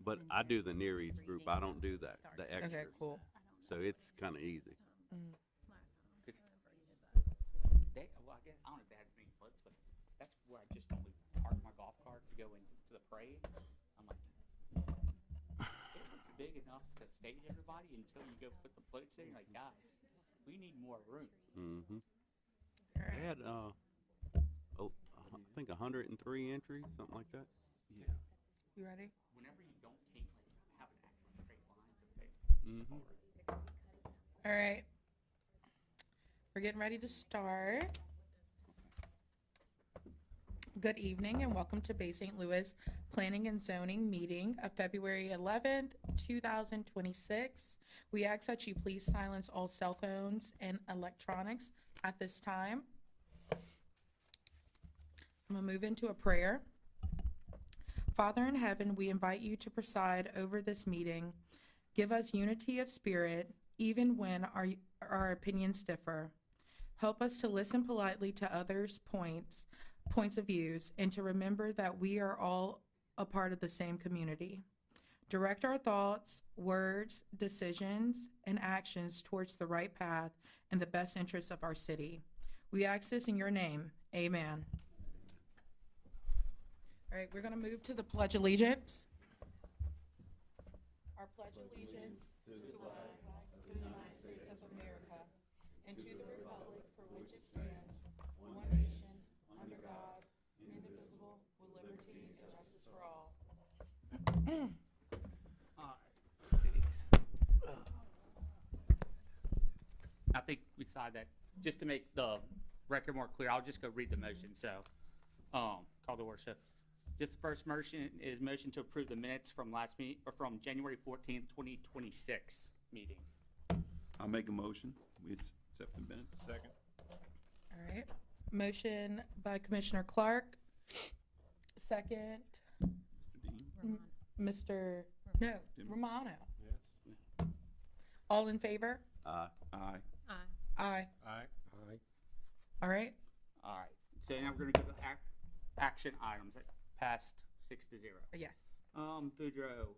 But I do the near each group. I don't do that, the Okay, extras. cool. So it's kind of easy. Mm. Cause they, well, I guess, I don't know if they had many floats, but that's where I just only park my golf cart to go into the parade. I'm like, it looks big enough to stage everybody until you go put the floats there. You're like, guys, we need more room. Mm-hmm. All They right. had, I think 103 entries, something like that. Yeah. You ready? Whenever you can't like have an actual straight line to face, it's Mhm. hard. All right. We're getting ready to start. Good evening and welcome to Bay St. Louis Planning and Zoning meeting of February 11th, 2026. We ask that you please silence all cell phones and electronics at this time. I'm going to move into a prayer. Father in heaven, we invite you to preside over this meeting. Give us unity of spirit, even when our opinions differ. Help us to listen politely to others' points of views, and to remember that we are all a part of the same community. Direct our thoughts, words, decisions, and actions towards the right path and the best interests of our city. We ask this in your name. Amen. All right, we're going to move to the Pledge of Allegiance. Our pledge allegiance to the flag of the United States of America and to the republic for which it stands, one nation, under God, indivisible, with liberty and justice for all. I think we decided that, just to make the record more clear, I'll just go read the motion, so, call to order. Just the first motion is motion to approve the minutes from last meet, or from January 14th, 2026 meeting. I'll make a motion. We accept the minutes. Second. All right, motion by Commissioner Clark, second, Mr. Dean? Mr. No, Romano. Yes. All in favor? Aye. Aye. Aye. All right, All right, so now we're gonna go to action items that passed 6-0. yes. Boudreaux.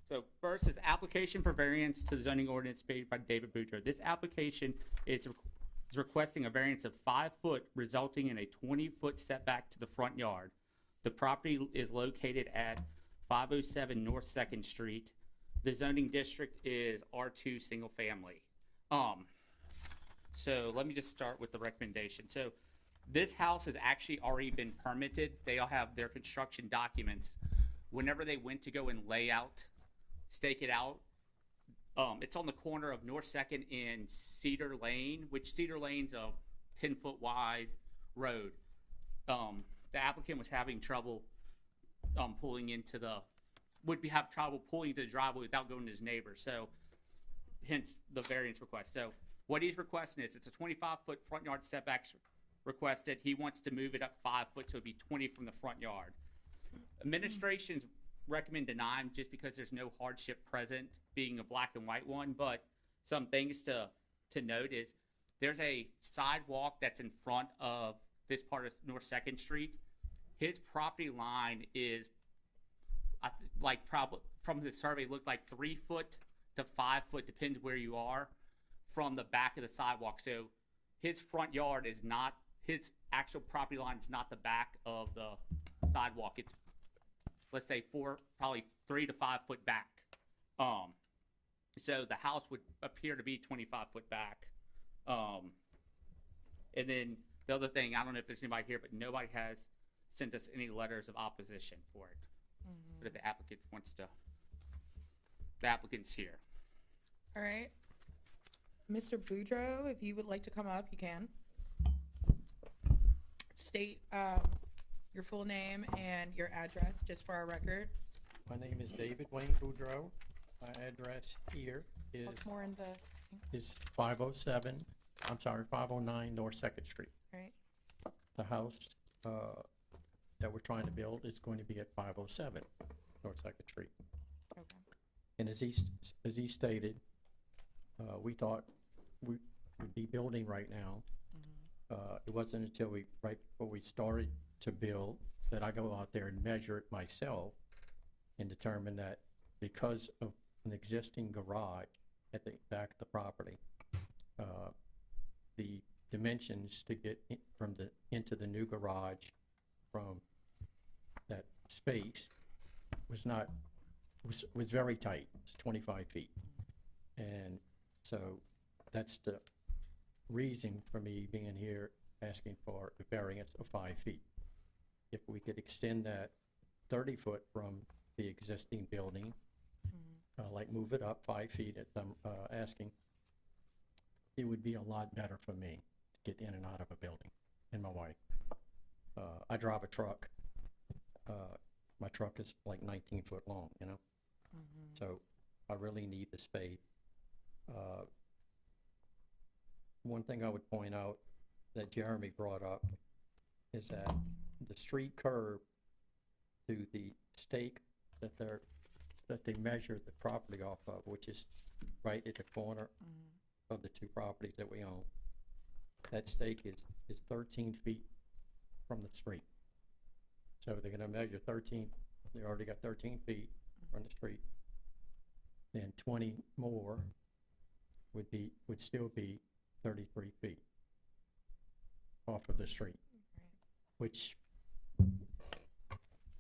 So first is application for variance to the zoning ordinance made by David Boudreaux. This application is requesting a variance of 5 foot, resulting in a 20-foot setback to the front yard. The property is located at 507 North Second Street. The zoning district is R2 single family. So let me just start with the recommendation. So this house has actually already been permitted. They all have their construction documents. Whenever they went to go and stake it out, it's on the corner of North Second and Cedar Lane, which Cedar Lane's a 10-foot wide road. The applicant was having trouble have trouble pulling into the driveway without going to his neighbor. So hence the variance request. So what he's requesting is it's a 25-foot front yard setback requested. He wants to move it up 5 foot, so it'd be 20 from the front yard. Administration's recommend denying just because there's no hardship present, being a black and white one. But some things to note is there's a sidewalk that's in front of this part of North Second Street. His property line is probably from the survey looked like 3 foot to 5 foot, depends where you are, from the back of the sidewalk. So his front yard is not, his actual property line is not the back of the sidewalk. It's, let's say, probably 3 to 5 foot back. So the house would appear to be 25 foot back. And then the other thing, I don't know if there's anybody here, but nobody has sent us any letters of opposition for it. But if the applicant the applicant's here. All right. Mr. Boudreaux, if you would like to come up, you can. State your full name and your address, just for our record. My name is David Wayne Boudreaux. My address here What's more in the, is 509 North Second Street. right? The house that we're trying to build is going to be at 507 North Second Street. Okay. And as he stated, we thought we would be building right now. It wasn't until right before we started to build that I go out there and measure it myself and determine that because of an existing garage at the back of the property, the dimensions to get into the new garage from that space was very tight. It's 25 feet. And so that's the reason for me being here asking for a variance of 5 feet. If we could extend that 30 foot from the existing building, like move it up 5 feet as I'm asking, it would be a lot better for me to get in and out of a building, and my wife. I drive a truck. My truck is like 19 foot long, you know? So I really need the space. One thing I would point out that Jeremy brought up is that the street curb to the stake that they measure the property off of, which is right at the corner of the two properties that we own, that stake is 13 feet from the street. So they're gonna measure 13, they already got 13 feet from the street. Then 20 more would still be 33 feet off of the street, which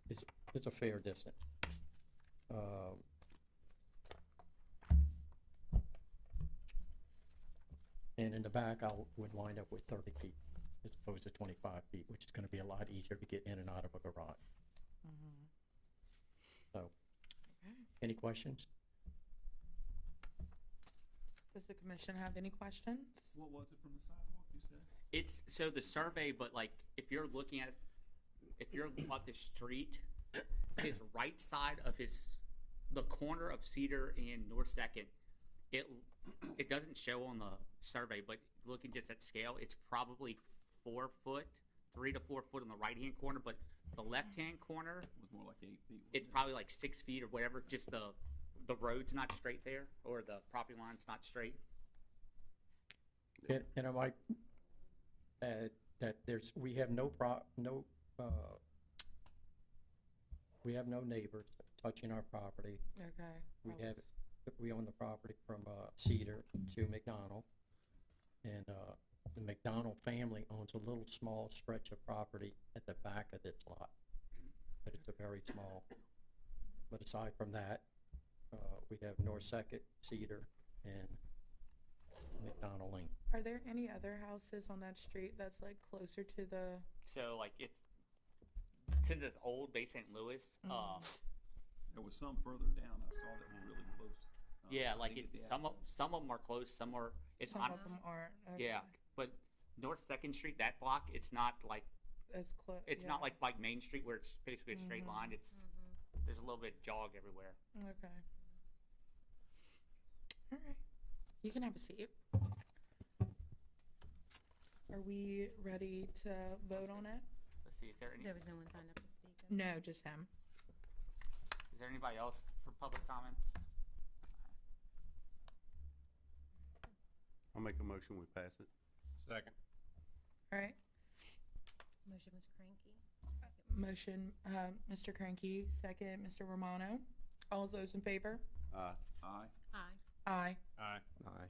is a fair distance. And in the back, would wind up with 30 feet as opposed to 25 feet, which is gonna be a lot easier to get in and out of a garage. So, any questions? Does the commission have any questions? What was it from the sidewalk, you said? It's, so the survey, but like, if you're looking at the street, his right side of the corner of Cedar and North Second, it doesn't show on the survey, but looking just at scale, it's probably 4 foot, 3 to 4 foot on the right-hand corner, but the left-hand corner, It was more like 8 feet. it's probably like 6 feet or whatever, just the road's not straight there, or the property line's not straight. And I might add that we have no neighbors touching our property. Okay. We own the property from Cedar to McDonald. And the McDonald family owns a little small stretch of property at the back of this lot. But it's a very small. But aside from that, we have North Second, Cedar, and McDonald Lane. Are there any other houses on that street that's like closer to the? So like since it's old Bay St. Louis, There was some further down, I saw that were really close. yeah, I like didn't get the some of address. them are close, some are. It's Some on, of them aren't. Okay. yeah, but North Second Street, that block, it's not like It's close. not like Main Street where it's basically a straight line. It's there's a little bit of jog everywhere. Okay. All right. You can have a seat. Are we ready to vote on it? Let's see, is there There was no one signed up to speak. No, just him. Is there anybody else for public comments? I'll make a motion, we pass it. Second. All right. Motion was cranky. Motion, Mr. Cranky, second, Mr. Romano. All those in favor? Aye. Aye. Aye. Aye. Aye.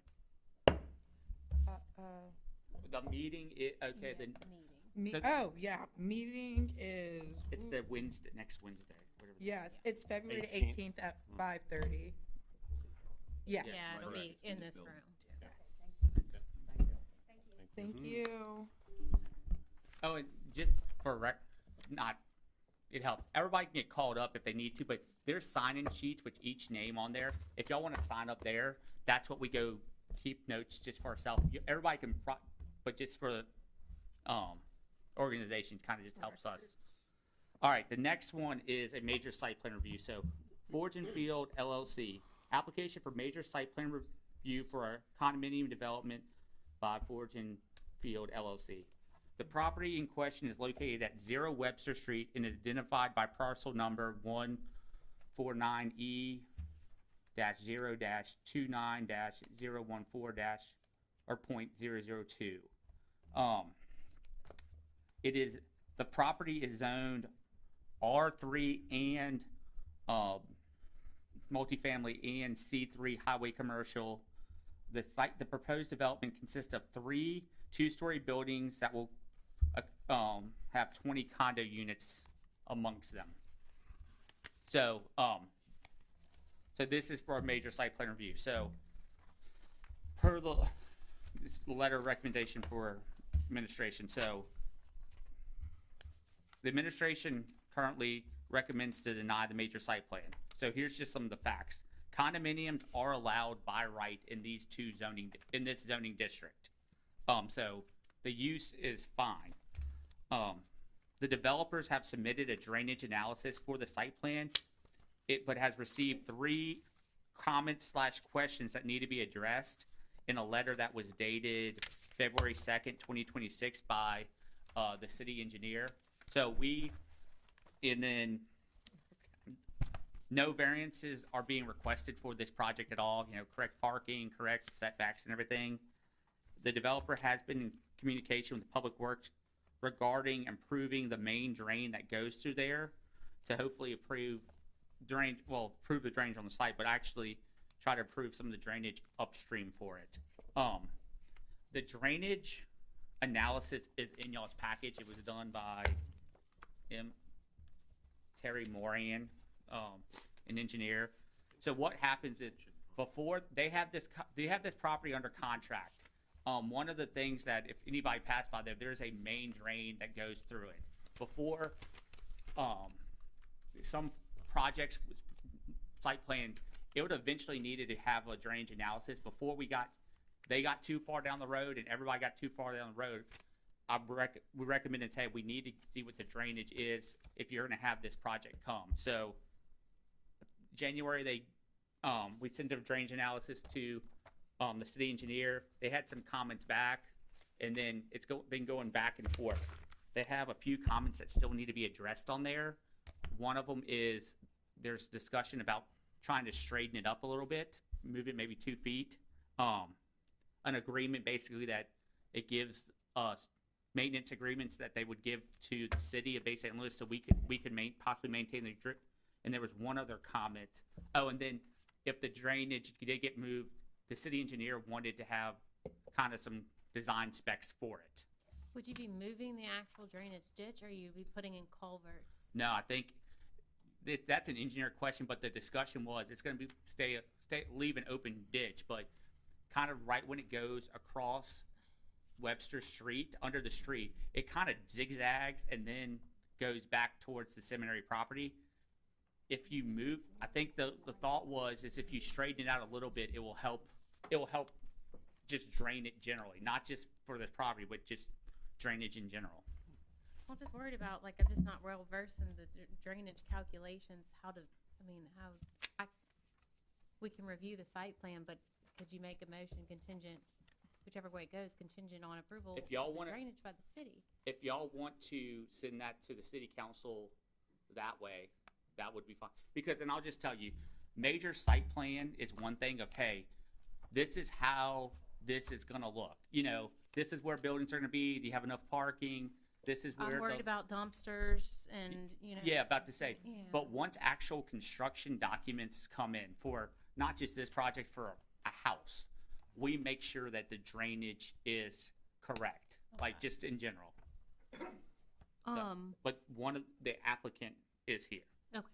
Aye. The meeting okay, Yes, then meeting. So- Yeah, meeting is. it's the next Wednesday, whatever. Yes, it's February 18th. 18th at 5:30. Yes. Yeah. Yeah, it'll Correct. be in this Building. room. Thank you. Oh, and just for it helps. Everybody can get called up if they need to, but there's sign-in sheets with each name on there. If y'all want to sign up there, that's what we go keep notes just for ourselves. Everybody can, but just for the organization, kind of just helps us. All right, the next one is a major site plan review. So, Forge and Field LLC, application for major site plan review for a condominium development by Forge and Field LLC. The property in question is located at 0 Webster Street and is identified by parcel number 149E-0-29-014- or .002. The property is zoned R3 and multifamily and C3 highway commercial. The proposed development consists of 3 two-story buildings that will have 20 condo units amongst them. So, so this is for a major site plan review. So, per this letter of recommendation for administration. So, the administration currently recommends to deny the major site plan. So here's just some of the facts. Condominiums are allowed by right in these in this zoning district. So the use is fine. The developers have submitted a drainage analysis for the site plan, but has received 3 comments / questions that need to be addressed in a letter that was dated February 2nd, 2026 by the city engineer. So no variances are being requested for this project at all. You know, correct parking, correct setbacks and everything. The developer has been in communication with Public Works regarding improving the main drain that goes through there to hopefully improve the drainage on the site, but actually try to improve some of the drainage upstream for it. The drainage analysis is in y'all's package. It was done by Terry Moran, an engineer. So what happens is before they have this property under contract. One of the things that if anybody passed by there's a main drain that goes through it. Before some projects site plan, it would eventually needed to have a drainage analysis. Before they got too far down the road and everybody got too far down the road, we recommended, hey, we need to see what the drainage is if you're going to have this project come. So January, we sent a drainage analysis to the city engineer. They had some comments back, and then it's been going back and forth. They have a few comments that still need to be addressed on there. One of them is there's discussion about trying to straighten it up a little bit, move it maybe 2 feet. An agreement basically that it gives us maintenance agreements that they would give to the city of Bay St. Louis so we could possibly maintain the drip. And there was one other comment. Oh, and then if the drainage did get moved, the city engineer wanted to have kind of some design specs for it. Would you be moving the actual drainage ditch, or you be putting in culverts? No, I think that's an engineer question, but the discussion was it's going to be leave an open ditch, but kind of right when it goes across Webster Street, under the street, it kind of zigzags and then goes back towards the seminary property. If you move, I think the thought is if you straighten it out a little bit, it will help just drain it generally, not just for the property, but just drainage in general. I'm just worried about, like, I'm just not well versed in the drainage calculations, we can review the site plan, but could you make a motion contingent, whichever way it goes, contingent on approval If y'all of the wanna- drainage by the city? If y'all want to send that to the city council that way, that would be fine. Because, and I'll just tell you, major site plan is one thing of, hey, this is how this is gonna look. You know, this is where buildings are gonna be. Do you have enough parking? This is where I'm worried about dumpsters and, Yeah, about to say. Yeah. But once actual construction documents come in for not just this project, for a house, we make sure that the drainage is correct, like just in general. But one of the applicant is here. Okay.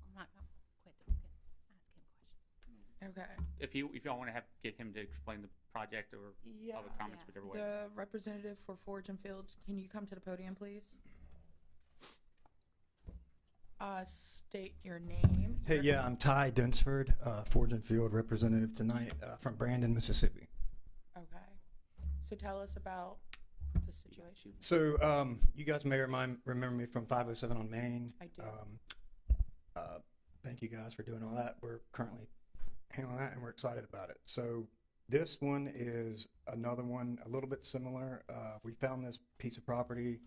I'm not gonna quit. We can ask him questions. Okay. If y'all want to get him to explain the project or Yeah. public comments, Yeah. whichever way. The representative for Forge and Fields, can you come to the podium, please? State your name. Hey, yeah, I'm Ty Dunsford, Forge and Field representative tonight from Brandon, Mississippi. Okay. So tell us about the situation. So you guys may remember me from 507 on Main. I do. Thank you guys for doing all that. We're currently handling that, and we're excited about it. So this one is another one, a little bit similar. We found this piece of property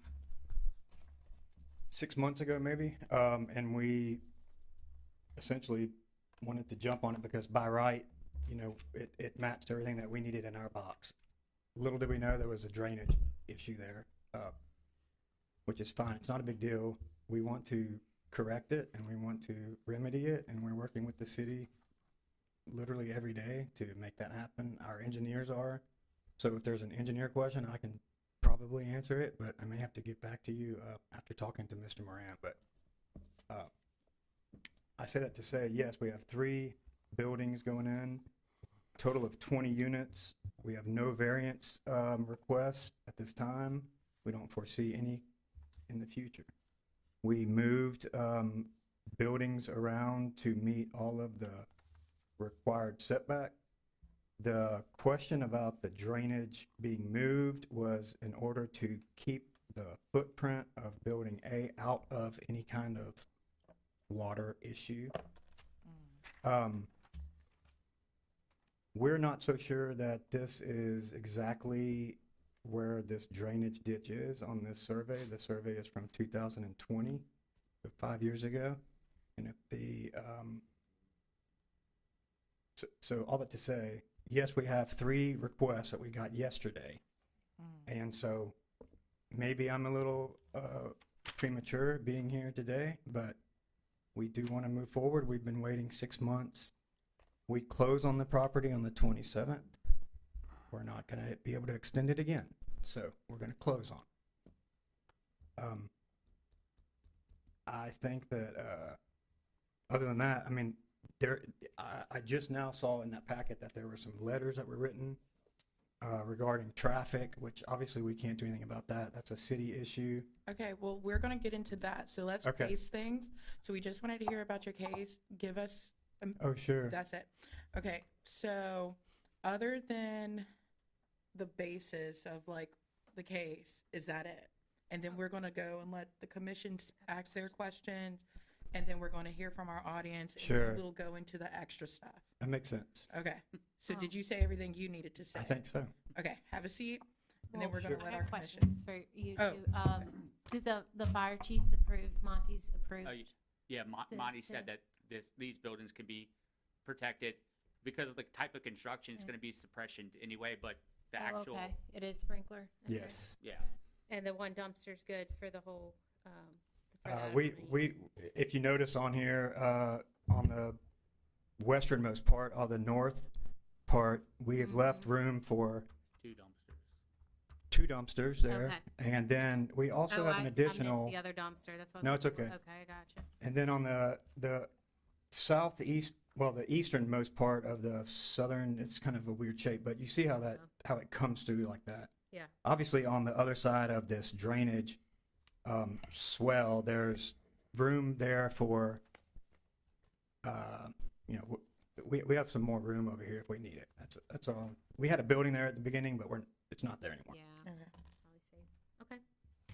6 months ago, maybe, and we essentially wanted to jump on it because by right, it matched everything that we needed in our box. Little did we know there was a drainage issue there, which is fine. It's not a big deal. We want to correct it and we want to remedy it, and we're working with the city literally every day to make that happen. Our engineers are. So if there's an engineer question, I can probably answer it, but I may have to get back to you after talking to Mr. Moran. But I say that to say, yes, we have 3 buildings going in, total of 20 units. We have no variance requests at this time. We don't foresee any in the future. We moved buildings around to meet all of the required setback. The question about the drainage being moved was in order to keep the footprint of building A out of any kind of water issue. We're not so sure that this is exactly where this drainage ditch is on this survey. The survey is from 2020, so 5 years ago. And if the, so all that to say, yes, we have 3 requests that we got yesterday. And so maybe I'm a little premature being here today, but we do want to move forward. We've been waiting 6 months. We close on the property on the 27th. We're not going to be able to extend it again. So we're going to close on. I think that other than that, I mean, I just now saw in that packet that there were some letters that were written regarding traffic, which obviously we can't do anything about that. That's a city issue. Okay, well, we're gonna get into that, so let's Okay. case things. So we just wanted to hear about your case. Give us, Oh, sure. that's it. Okay, so other than the basis of like the case, is that it? And then we're gonna go and let the commission ask their questions, and then we're gonna hear from our audience. And Sure. then we'll go into the extra stuff. That makes sense. Okay, so Oh. did you say everything you needed to say? I think so. Okay, have a seat, and then Well, we're gonna Sure. let I our have commission. questions for you Oh. too. Did the fire chiefs approve, Monty's approved? Yeah, The- Monty said the- that these buildings can be protected because of the type of construction. It's Yeah. going to be suppression anyway, but the Oh, actual, okay, it is sprinkler? Okay. Yes. yeah. And the one dumpster's good for the whole, for that We many if you notice on here, on the westernmost part, of the north part, we have left room for 2 dumpsters. 2 dumpsters there. Okay. And then we also Oh, have an I additional, missed the other dumpster, that's what. No, it's okay. Okay, I gotcha. and then on the southeast, well, the easternmost part of the southern, it's kind of a weird shape, but you see how how it comes through like that. Yeah. Obviously, on the other side of this drainage swell, there's room there for, you know, we have some more room over here if we need it. That's all. We had a building there at the beginning, but it's not there anymore. Yeah, Okay. probably safe. Okay,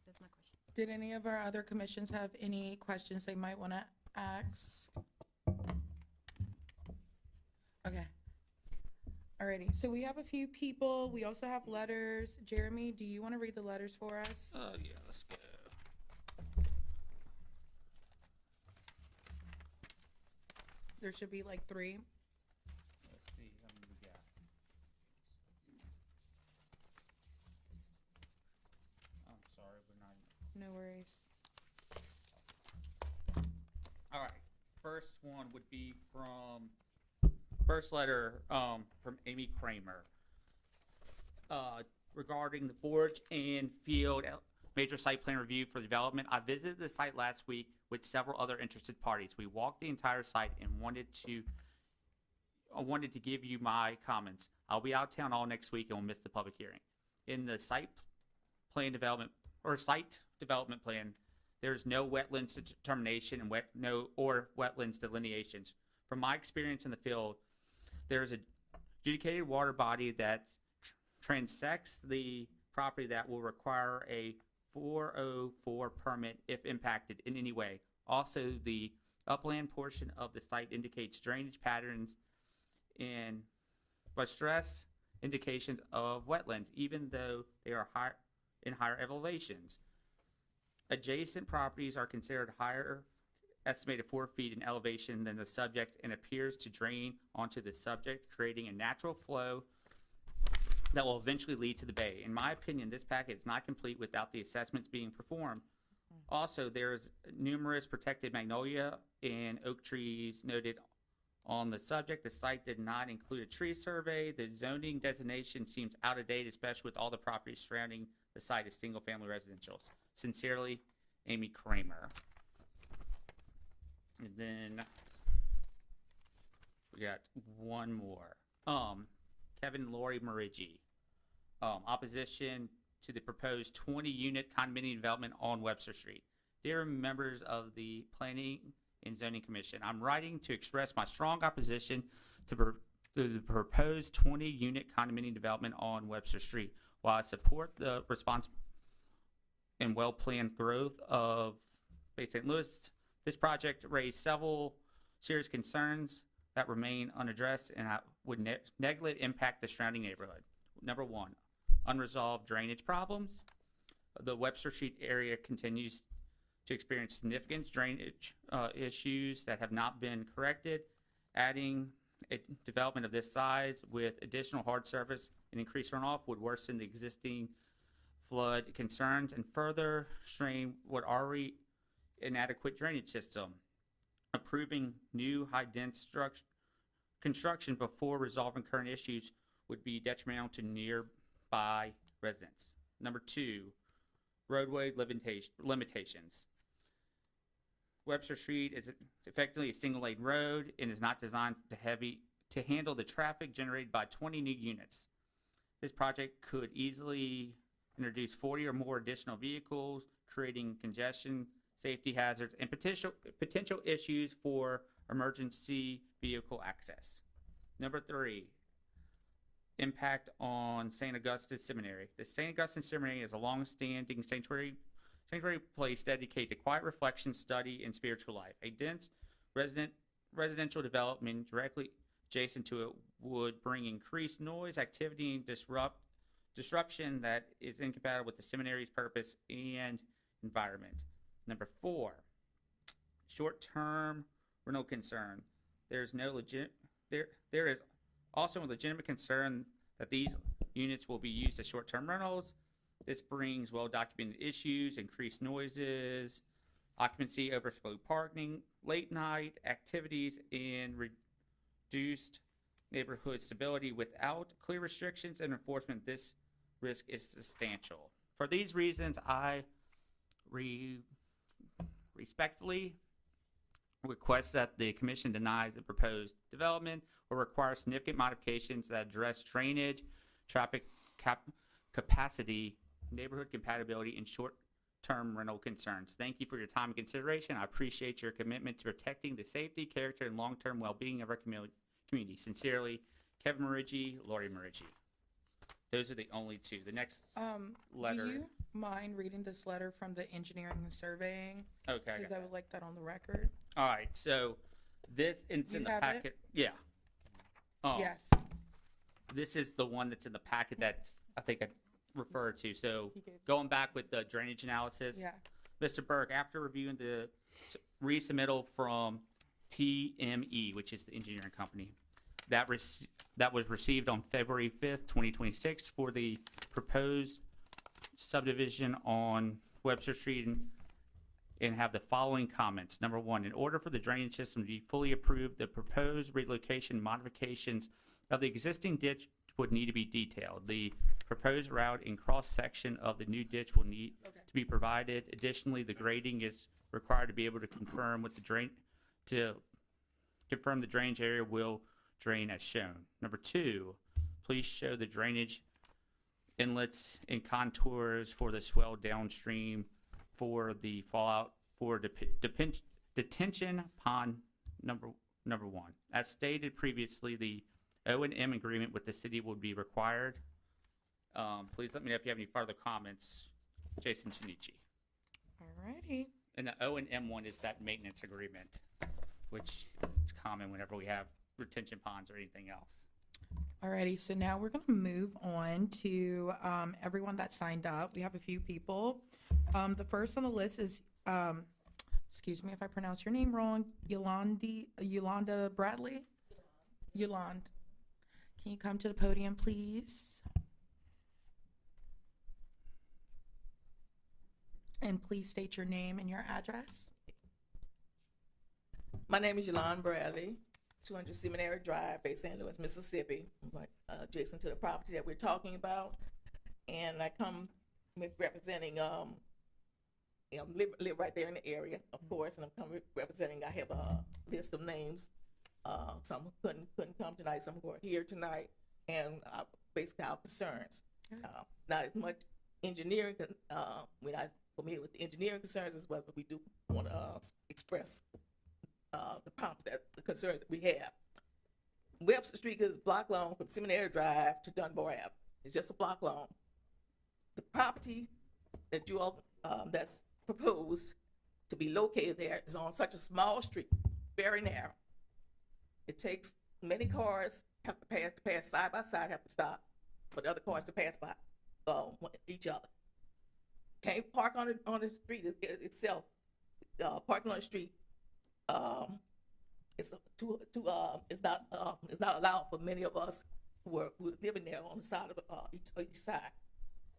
that's my question. Did any of our other commissions have any questions they might want to ask? Okay. Alrighty, so we have a few people. We also have letters. Jeremy, do you want to read the letters for us? Yeah, let's go. There should be like 3. Let's see how many we got. I'm sorry, we're not. No worries. All right. First one would be from first letter from Amy Kramer regarding the Forge and Field major site plan review for development. I visited the site last week with several other interested parties. We walked the entire site and wanted to give you my comments. I'll be out of town all next week and will miss the public hearing. In the site development plan, there's no wetlands determination and wetlands delineations. From my experience in the field, there's a adjudicated water body that transects the property that will require a 404 permit if impacted in any way. Also, the upland portion of the site indicates drainage patterns but stress indications of wetlands, even though they are in higher elevations. Adjacent properties are considered higher, estimated 4 feet in elevation than the subject, and appears to drain onto the subject, creating a natural flow that will eventually lead to the bay. In my opinion, this packet is not complete without the assessments being performed Also, there's numerous protected magnolia and oak trees noted on the subject. The site did not include a tree survey. The zoning designation seems out of date, especially with all the properties surrounding the site as single-family residential. Sincerely, Amy Kramer. And then we got one more. Kevin Laurie Marigi. Opposition to the proposed 20-unit condominium development on Webster Street. Dear members of the Planning and Zoning Commission, I'm writing to express my strong opposition to the proposed 20-unit condominium development on Webster Street. While I support the response and well-planned growth of Bay St. Louis, this project raised several serious concerns that remain unaddressed and would negatively impact the surrounding neighborhood. Number one, unresolved drainage problems. The Webster Street area continues to experience significant drainage issues that have not been corrected. Adding a development of this size with additional hard surface and increased runoff would worsen the existing flood concerns and further strain what already inadequate drainage system. Approving new high-dense construction before resolving current issues would be detrimental to nearby residents. Number two, roadway limitations. Webster Street is effectively a single-lane road and is not designed to handle the traffic generated by 20 new units. This project could easily introduce 40 or more additional vehicles, creating congestion, safety hazards, and potential issues for emergency vehicle access. Number three, impact on St. Augustine Seminary. The St. Augustine Seminary is a long-standing sanctuary place dedicated to quiet reflection, study, and spiritual life. A dense residential development directly adjacent to it would bring increased noise, activity, and disruption that is incompatible with the seminary's purpose and environment. Number four, short-term rental concern. There is also a legitimate concern that these units will be used as short-term rentals. This brings well-documented issues, increased noises, occupancy, overflow parking, late night activities, and reduced neighborhood stability. Without clear restrictions and enforcement, this risk is substantial. For these reasons, I respectfully request that the commission denies the proposed development or require significant modifications that address drainage, traffic capacity, neighborhood compatibility, and short-term rental concerns. Thank you for your time and consideration. I appreciate your commitment to protecting the safety, character, and long-term well-being of our community. Sincerely, Kevin Marigi, Laurie Marigi. Those are the only two. The next letter. Do you mind reading this letter from the engineering and surveying? Okay. Because I would like that on the record. All right. So this it's You in the have it? packet. Yeah. Yes. This is the one that's in the packet that's I think I referred to. So He gave- going back with the drainage analysis. Yeah. Mr. Burke, after reviewing the resubmittal from TME, which is the engineering company, that was received on February 5th, 2026 for the proposed subdivision on Webster Street and have the following comments. Number one, in order for the drainage system to be fully approved, the proposed relocation modifications of the existing ditch would need to be detailed. The proposed route and cross-section of the new ditch will need to be provided. Additionally, the grading is required to be able to confirm the drainage area will drain as shown. Number two, please show the drainage inlets and contours for the swell downstream for the fallout for detention pond number one. As stated previously, the O&M agreement with the city would be required. Please let me know if you have any further comments. Jason Shinichi. Alrighty. And the O&M one is that maintenance agreement, which is common whenever we have retention ponds or anything else. Alrighty, so now we're going to move on to everyone that signed up. We have a few people. The first on the list is, excuse me if I pronounce your name wrong, Yolanda Bradley? Yolanda. Can you come to the podium, please? And please state your name and your address. My name is Yolande Bradley, 200 Seminary Drive, Bay St. Louis, Mississippi, right, adjacent to the property that we're talking about. And I come representing, live right there in the area, of course, and I'm coming representing, I have a list of names. Some couldn't come tonight, some who are here tonight, and basically our concerns. Not as much engineering, we're not familiar with the engineering concerns as well, but we do want to express the problems the concerns that we have. Webster Street is a block long from Seminary Drive to Dunbar Ave. It's just a block long. The property that you all, that's proposed to be located there is on such a small street, very narrow. It takes many cars have to pass side by side, have to stop for the other cars to pass by each other. Can't park on the street itself. Parking on the street, it's not allowed for many of us who are living there on the side of each side.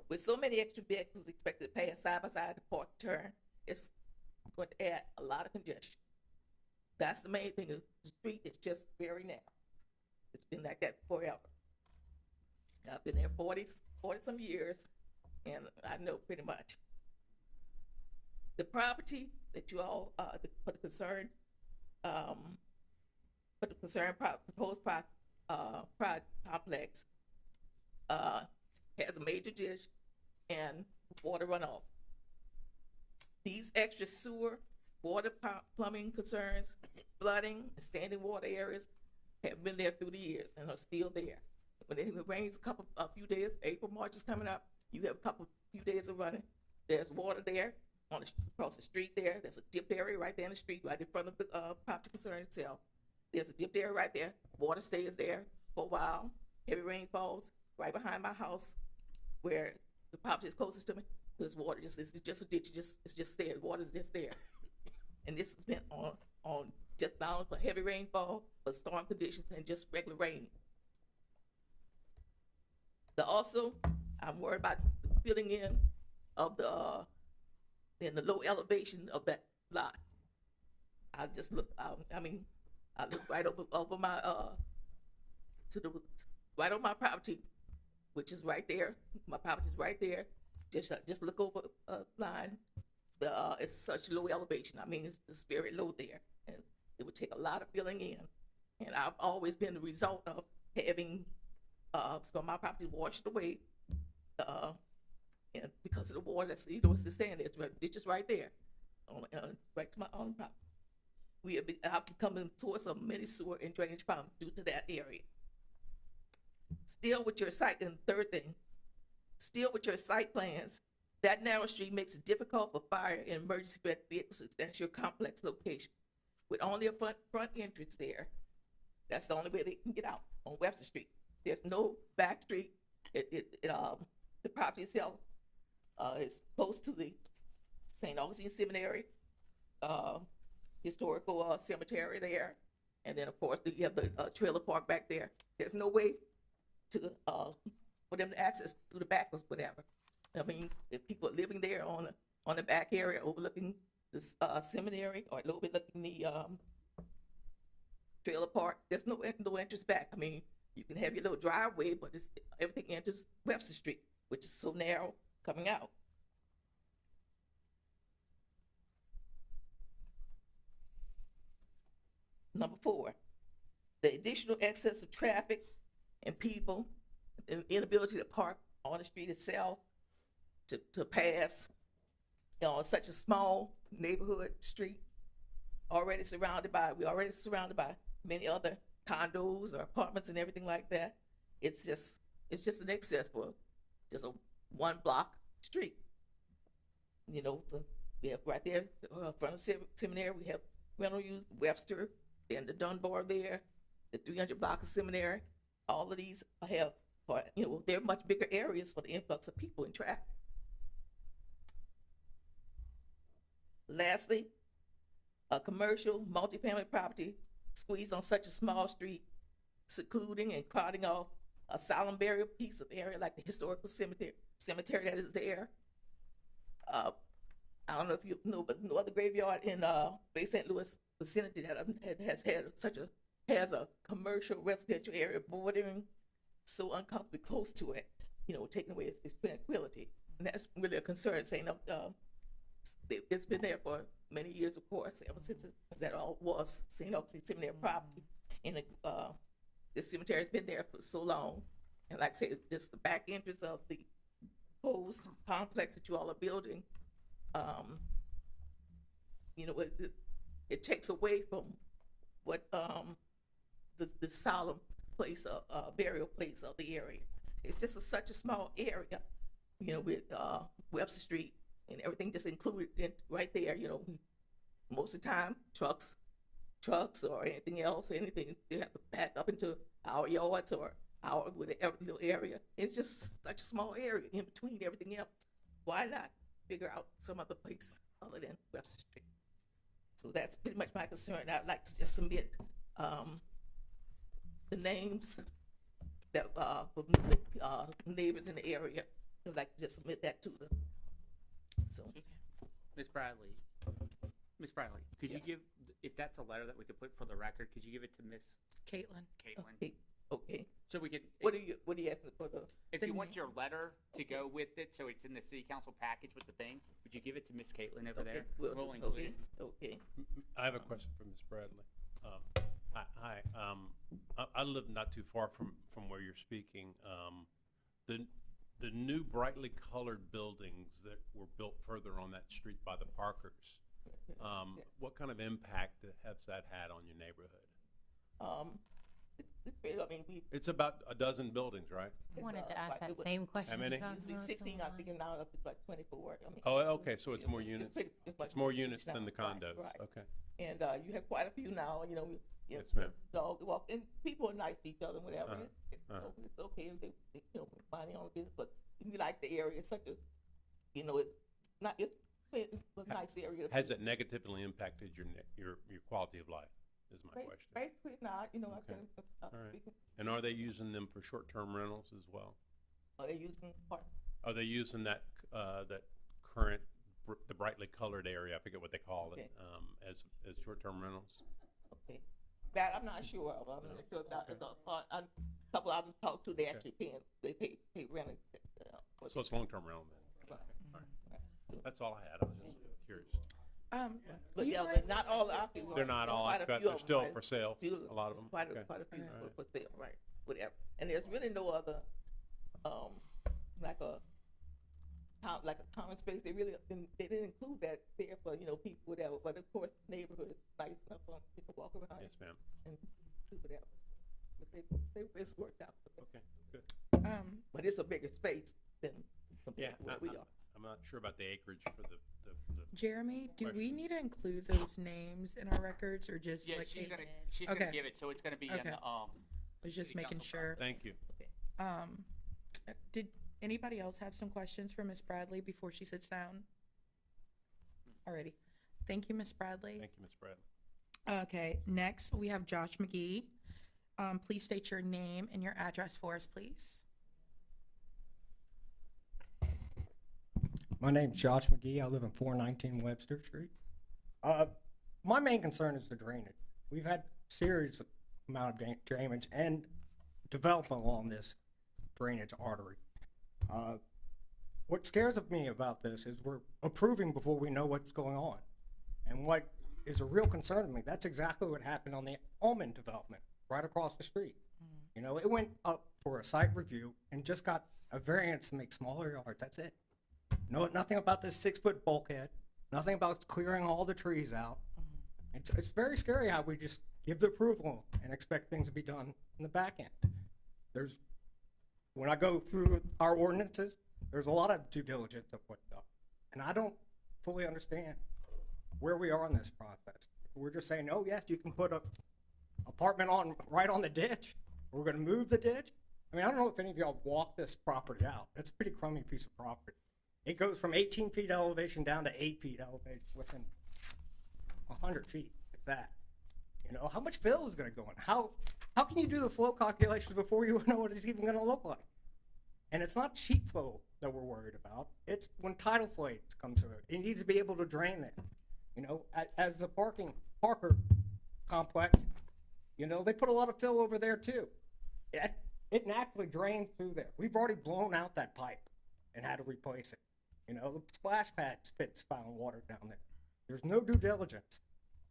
With so many extra vehicles expected to pass side by side to park turn, it's going to add a lot of congestion. That's the main thing. The street is just very narrow. It's been like that forever. I've been there 40 some years, and I know pretty much. The property that you all, for the concerned proposed project complex, has a major ditch and water runoff. These extra sewer, water, plumbing concerns, flooding, standing water areas have been there through the years and are still there. When it rains a few days, April, March is coming up, you have few days of running. There's water there across the street there. There's a dipped area right there in the street, right in front of the property concern itself. There's a dipped area right there. Water stays there for a while. Heavy rain falls right behind my house where the property is closest to me. There's water, it's just a ditch, it's just there. Water's just there. And this has been on just down for heavy rainfall, for storm conditions, and just regular rain. Also, I'm worried about the filling in of the low elevation of that lot. I just look, I look right over my, right on my property, which is right there. My property's right there. Just look over a line. It's such low elevation. It's very low there, and it would take a lot of filling in. And I've always been the result of having some of my property washed away, and because of the water that's it's just saying there's ditches right there, right to my own property. I've become the source of many sewer and drainage problems due to that area. Still with your site, and third thing, still with your site plans, that narrow street makes it difficult for fire and emergency vehicles. That's your complex location. With only a front entrance there, that's the only way they can get out on Webster Street. There's no back street. The property itself is close to the St. Augustine Seminary, historical cemetery there, and then of course you have the trailer park back there. There's no way to for them to access through the back or whatever. If people are living there on the back area overlooking the seminary or overlooking the trailer park, there's no entrance back. You can have your little driveway, but everything enters Webster Street, which is so narrow coming out. Number 4, the additional excess of traffic and people, and inability to park on the street itself, to pass, such a small neighborhood street, we're already surrounded by many other condos or apartments and everything like that. It's just an excess for just a 1 block street. We have right there in front of Seminary, we have rental use, Webster, then the Dunbar there, the 300 block of Seminary. All of these have, they're much bigger areas for the influx of people and traffic. Lastly, a commercial multifamily property squeezed on such a small street, secluding and crowding off a solemn burial piece of area like the historical cemetery that is there. I don't know if you know, but no other graveyard in Bay St. Louis vicinity that has has a commercial residential area bordering so uncomfortably close to it, you know, taking away its tranquility. And that's really a concern, saying it's been there for many years, of course, ever since that all was St. Augustine Cemetery property. And this cemetery has been there for so long. And like I said, just the back entrance of the proposed complex that you all are building, you know, it takes away from what the solemn place, burial place of the area. It's just such a small area, you know, with Webster Street and everything just included right there. You know, most of the time trucks or anything else, anything they have to back up into our yards or our whatever little area. It's just such a small area in between everything else. Why not figure out some other place other than Webster Street? So that's pretty much my concern. I'd like to just submit the names that for neighbors in the area. I'd like to just submit that to them. So Ms. Bradley, could you give, if that's a letter that we could put for the record, could you give it to Miss Caitlin. Caitlin? okay. So we could, What are you asking for the? if you want your letter to go with it, so it's in the city council package with the thing, would you give it to Miss Caitlin over there? We'll include it. Okay. I have a question for Ms. Bradley. Hi, I live not too far from where you're speaking. The new brightly colored buildings that were built further on that street by the Parkers, what kind of impact has that had on your neighborhood? I mean, It's about a dozen buildings, right? I wanted to ask that what- same question. many? because I usually was 16, I'm online. thinking now up to like 24. I mean, Oh, okay, so it's more units. It's more units than the condos. Right. Okay. And you have quite a few now, you know. Yes, ma'am. Dog walk, and people are nice to each other, and whatever. Uh-huh. It's okay if they you know, minding on business, but we like the area. It's such a, you know, it's a nice area. Has it negatively impacted your quality of life? Is my question. Basically not, you know. Okay. I'm All right. speaking. And are they using them for short-term rentals as well? Are they using part? Are they using that current, the brightly colored area, I forget what they call it, Okay. as short-term rentals? Okay. That I'm not sure of. I'm not sure if that is a couple I've talked to. They actually pay rent. So it's long-term rental then? Right. All right. That's all I had. I was just curious. But you yeah, might- but not all our people. They're not all, Quite a but few they're of them, still right? for sale, Few- a lot of them. Quite a Okay. few Alright. for sale, right? Whatever. And there's really no other, like a common space. They didn't include that there for, you know, people, whatever. But of course, neighborhood is nice enough for people to walk around Yes, ma'am. and do whatever. But it's worked out. Okay, good. But it's a bigger space than Yeah, compared to where we are. I'm not sure about the acreage for the Jeremy, do we Question. need to include those names in our records or just Yeah, like she's Caitlin? gonna Okay. give it, so it's gonna be in Okay. the, I was just city making council sure. thank you. Did anybody else have some questions for Miss Bradley before she sits down? Alrighty. Thank you, Miss Bradley. Thank you, Ms. Bradley. Okay, next we have Josh McGee. Please state your name and your address for us, please. My name's Josh McGee. I live in 419 Webster Street. My main concern is the drainage. We've had serious amount of damage and development along this drainage artery. What scares me about this is we're approving before we know what's going on. And what is a real concern to me, that's exactly what happened on the Almond development right across the street. You know, it went up for a site review and just got a variance to make smaller yards. That's it. No, nothing about this 6-foot bulkhead. Nothing about clearing all the trees out. It's very scary how we just give the approval and expect things to be done in the back end. When I go through our ordinances, there's a lot of due diligence that put up, and I don't fully understand where we are in this process. We're just saying, oh yes, you can put a apartment right on the ditch. We're going to move the ditch. I mean, I don't know if any of y'all walked this property out. It's a pretty crummy piece of property. It goes from 18 feet elevation down to 8 feet elevation within 100 feet, if that. You know, how much fill is going to go in? How can you do the flow calculations before you know what it's even going to look like? And it's not sheet flow that we're worried about. It's when tidal flows come through it. It needs to be able to drain there. You know, as the Parker complex, you know, they put a lot of fill over there too. It naturally drains through there. We've already blown out that pipe and had to replace it. You know, the splash pad spits foul water down there. There's no due diligence,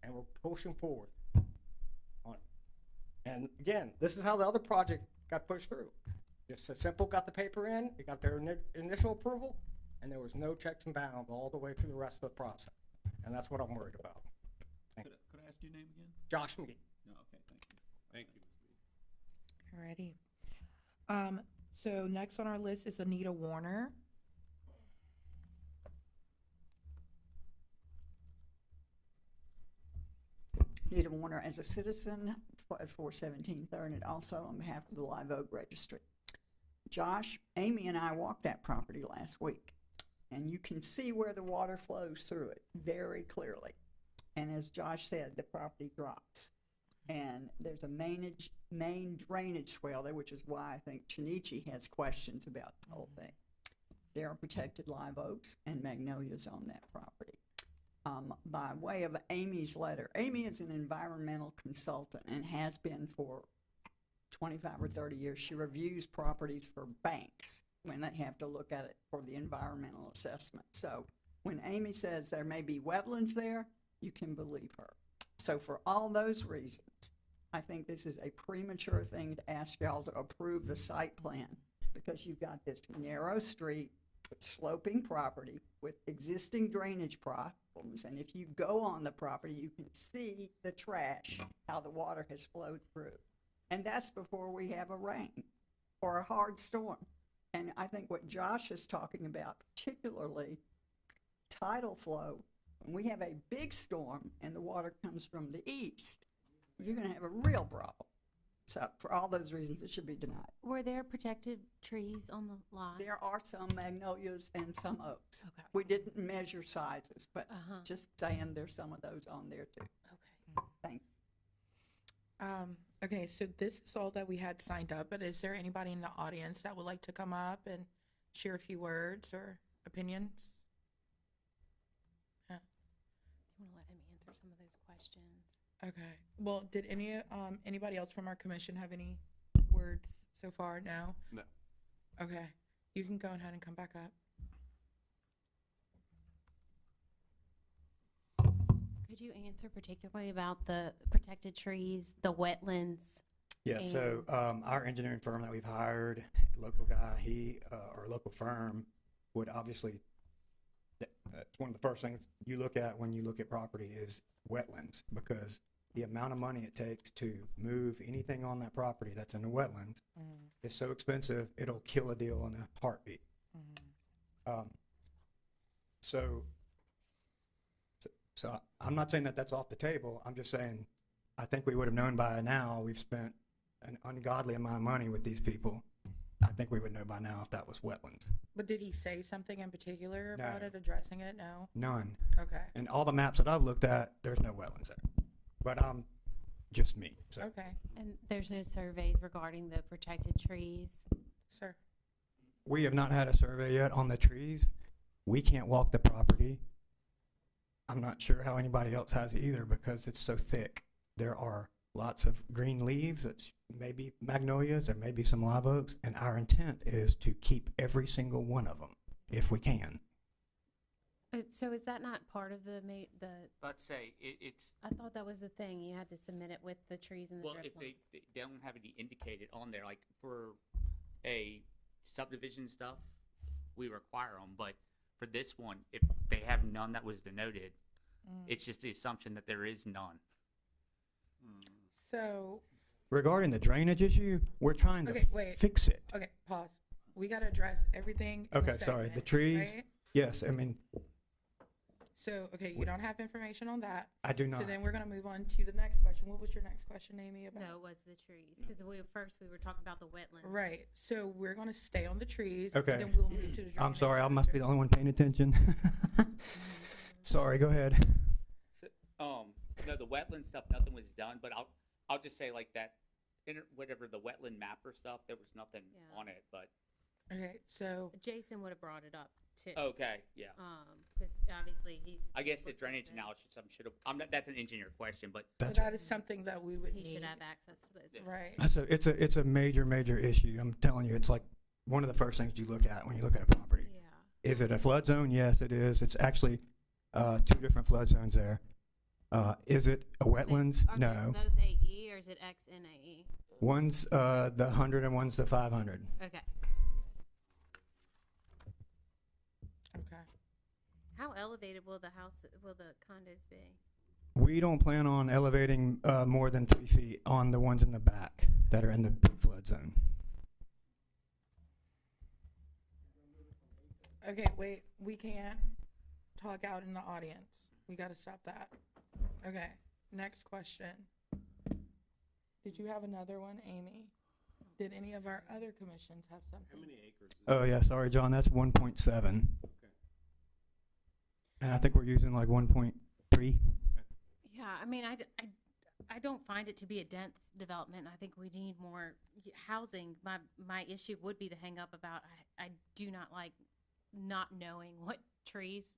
and we're pushing forward on it. And again, this is how the other project got pushed through. Just a simple, got the paper in, it got their initial approval, and there was no checks and balances all the way through the rest of the process. And that's what I'm worried about. Could I ask your name again? Josh McGee. No, okay, thank you. Thank you. Alrighty. So next on our list is Anita Warner. Nita Warner as a citizen at 417 Third, and also on behalf of the Live Oak Registry. Josh, Amy and I walked that property last week, and you can see where the water flows through it very clearly. And as Josh said, the property drops. And there's a main drainage swale there, which is why I think Chinichi has questions about the whole thing. There are protected live oaks and magnolias on that property. By way of Amy's letter, Amy is an environmental consultant and has been for 25 or 30 years. She reviews properties for banks when they have to look at it for the environmental assessment. So when Amy says there may be wetlands there, you can believe her. So for all those reasons, I think this is a premature thing to ask y'all to approve the site plan, because you've got this narrow street with sloping property with existing drainage problems. And if you go on the property, you can see the trash, how the water has flowed through. And that's before we have a rain or a hard storm. And I think what Josh is talking about, particularly tidal flow, when we have a big storm and the water comes from the east, you're going to have a real problem. So for all those reasons, it should be denied. Were there protected trees on the lot? There are some magnolias and some oaks. Okay. We didn't measure sizes, but Uh-huh. just saying there's some of those on there too. Okay. Thank Okay, so this is all that we had signed up, but is there anybody in the audience that would like to come up and share a few words or opinions? You want to let him answer some of those questions? Okay. Well, did anybody else from our commission have any words so far? No? No. Okay. You can go ahead and come back up. Could you answer particularly about the protected trees, the wetlands? Yeah, so our engineering firm that we've hired, local guy, or local firm, would obviously, that's one of the first things you look at when you look at property is wetlands, because the amount of money it takes to move anything on that property that's in the wetlands is so expensive, it'll kill a deal in a heartbeat. So I'm not saying that that's off the table. I'm just saying, I think we would have known by now. We've spent an ungodly amount of money with these people. I think we would know by now if that was wetlands. But did he say something in particular about No. it, addressing it? No? None. Okay. And all the maps that I've looked at, there's no wetlands there. But just me. So Okay. And there's no surveys regarding the protected trees? Sir. we have not had a survey yet on the trees. We can't walk the property. I'm not sure how anybody else has either, because it's so thick. There are lots of green leaves. It's maybe magnolias, there may be some live oaks, and our intent is to keep every single one of them if we can. So is that not part of the Let's say it's, I thought that was the thing, you had to submit it with the trees and the well, drip if line. they don't have any indicated on there, like for a subdivision stuff, we require them, but for this one, if they have none that was denoted, it's just the assumption that there is none. So, Regarding the drainage issue, we're trying to Okay, wait. fix it. okay, pause. We got to address everything. in a Okay, sorry. The segment, trees, right? yes, I mean, So, okay, you don't have information on that. I do not. So then we're going to move on to the next question. What was your next question, Amy? About? No, it was the trees, because first we were talking about the wetlands. Right. So we're going to stay on the trees. Okay. Then we'll move to the I'm drainage sorry, I after. must be the only one paying attention. Sorry, go ahead. So, no, the wetland stuff, nothing was done, but I'll just say like that, whatever the wetland mapper stuff, there was nothing Yeah. on it, but Okay, so, Jason would have brought it up too. Okay, yeah. Because obviously he's. I guess the looked at drainage this. analysis, that's an engineer question, but so That's that is something that we would He need. should have access to those. Right. it's a major issue. I'm telling you, it's like one of the first things you look at when you look at a property. Yeah. Is it a flood zone? Yes, it is. It's actually 2 different flood zones there. Is it a wetlands? Are No. they both AE or is it XNAE? One's the 100 and one's the 500. Okay. Okay. How elevated will the condos be? We don't plan on elevating more than 3 feet on the ones in the back that are in the big flood zone. Okay, wait, we can't talk out in the audience. We gotta stop that. Okay, next question. Did you have another one, Amy? Did any of our other commissions have How something? many acres? Oh yeah, sorry, John. That's 1.7, and I think we're using like 1.3. Yeah, I mean, I don't find it to be a dense development. I think we need more housing. My issue would be the hang up about I do not like not knowing what trees,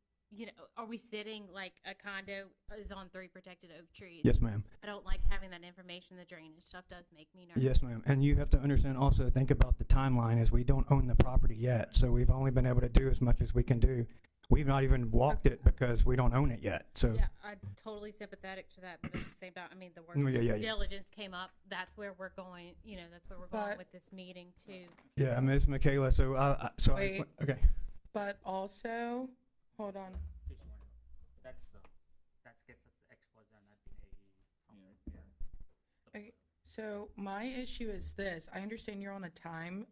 are we sitting like a condo is on 3 protected oak trees? Yes, ma'am. I don't like having that information. The drainage stuff does make me nervous. Yes, ma'am. And you have to understand also, think about the timeline as we don't own the property yet. So we've only been able to do as much as we can do. We've not even walked it because we don't own it yet. So Yeah, I'm totally sympathetic to that, but at the same time, I mean, the word Yeah. diligence came up. That's where we're going, that's where we're going But- with this meeting too. yeah, Ms. Michaela. So Wait. okay. But also, hold on. That gets us the X flood zone, that'd be AE, something, yeah. Okay, so my issue is this. I understand you're on a time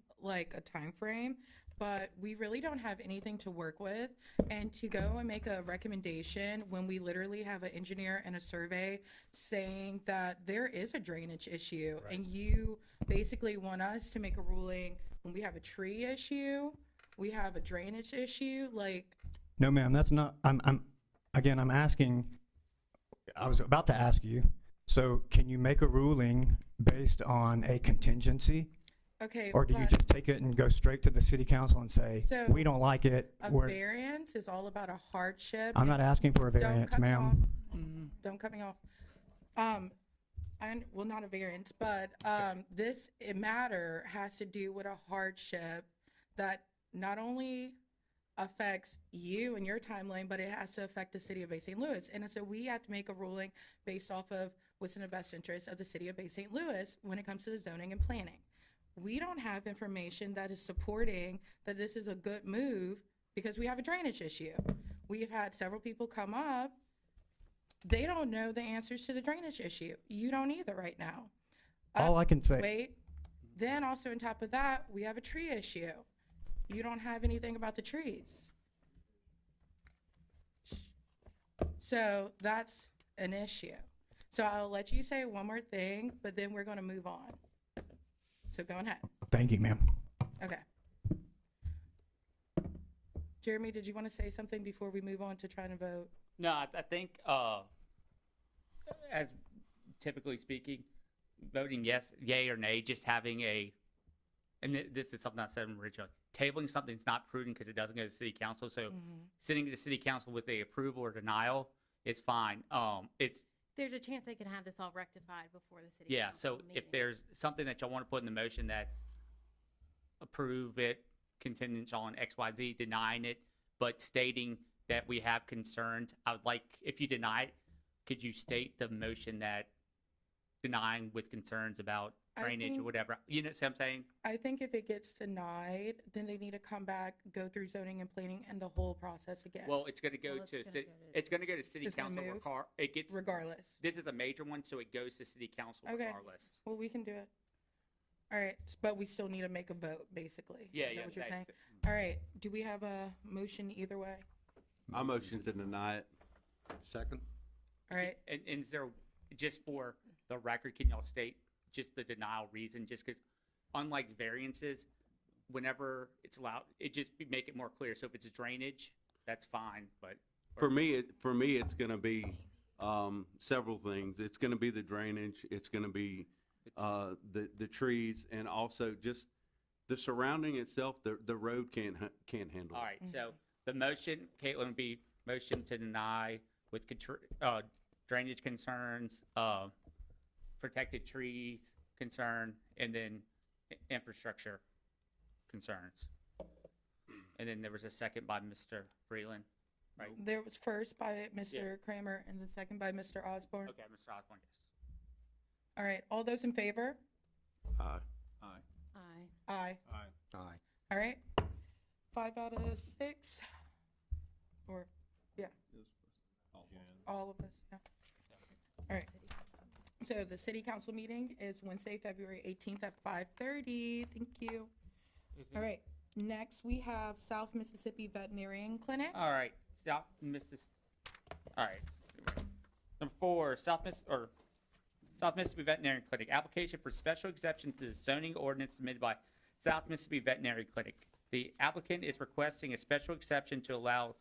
frame, but we really don't have anything to work with. And to go and make a recommendation when we literally have an engineer and a survey saying that there is a drainage issue, and you basically want us to make a ruling when we have a tree issue, we have a drainage issue, No, ma'am. That's not. I'm asking. I was about to ask you. So can you make a ruling based on a contingency? okay. Or do you but just take it and go straight to the city council and say, So, we don't like it? a We're, variance is all about a hardship. I'm not asking for a Don't variance, cut me ma'am. off. Don't cut me off. Well, not a variance, but this matter has to do with a hardship that not only affects you and your timeline, but it has to affect the city of Bay St. Louis. And so we have to make a ruling based off of what's in the best interest of the city of Bay St. Louis when it comes to the zoning and planning. We don't have information that is supporting that this is a good move because we have a drainage issue. We've had several people come up. They don't know the answers to the drainage issue. You don't either right now. All I can say, Wait. Then also on top of that, we have a tree issue. You don't have anything about the trees. So that's an issue. So I'll let you say one more thing, but then we're going to move on. So go ahead. thank you, ma'am. Okay. Jeremy, did you want to say something before we move on to trying to vote? No, I think, as typically speaking, voting yes, yay or nay, just having this is something I said originally, tabling something's not prudent because it doesn't go to city council. So sitting to the city council with a approval or denial is fine. There's a chance they can have this all rectified before the city. Yeah, council so if meeting. there's something that y'all want to put in the motion that approve it contingent on X, Y, Z, denying it, but stating that we have concerns, I would like, if you deny it, could you state the motion that denying with concerns about I drainage or think- whatever? You know what I'm saying? I think if it gets denied, then they need to come back, go through zoning and planning and the whole process again. Well, it's gonna go Well, it's to, gonna city. go to- It's gonna go to city It's gonna council, move? it gets, Regardless. this is a major one, so it goes to city council Okay. regardless. Well, we can do it. All right, but we still need to make a vote, basically. Yeah, Is that yeah. what you're saying? that's- All right, do we have a motion either way? I motion to deny it. Second? All right, And is there, just for the record, can y'all state just the denial reason? Just because, unlike variances, whenever it's allowed, make it more clear. So if it's drainage, that's fine, but. For me, it's gonna be, several things. It's gonna be the drainage, it's gonna be, the trees, and also just The surrounding itself, the road can't handle All it. right, so the motion, Caitlin, would be motion to deny with drainage concerns, protected trees concern, and then infrastructure concerns. And then there was a second by Mr. Breland, right? There was first by Mr. Kramer and the second by Mr. Osborne. Okay, Mr. Osborne, yes. All right, all those in favor? Aye. Aye. Aye. Aye. Aye. Aye. All right, 5 out of 6, or, yeah, all of us, yeah. All right, so the city council meeting is Wednesday, February 18th at 5:30. Thank you. All right, next we have South Mississippi Veterinarian Clinic. All right, South Number 4, South Mississippi Veterinary Clinic. Application for special exception to the zoning ordinance submitted by South Mississippi Veterinary Clinic. The applicant is requesting a special exception to allow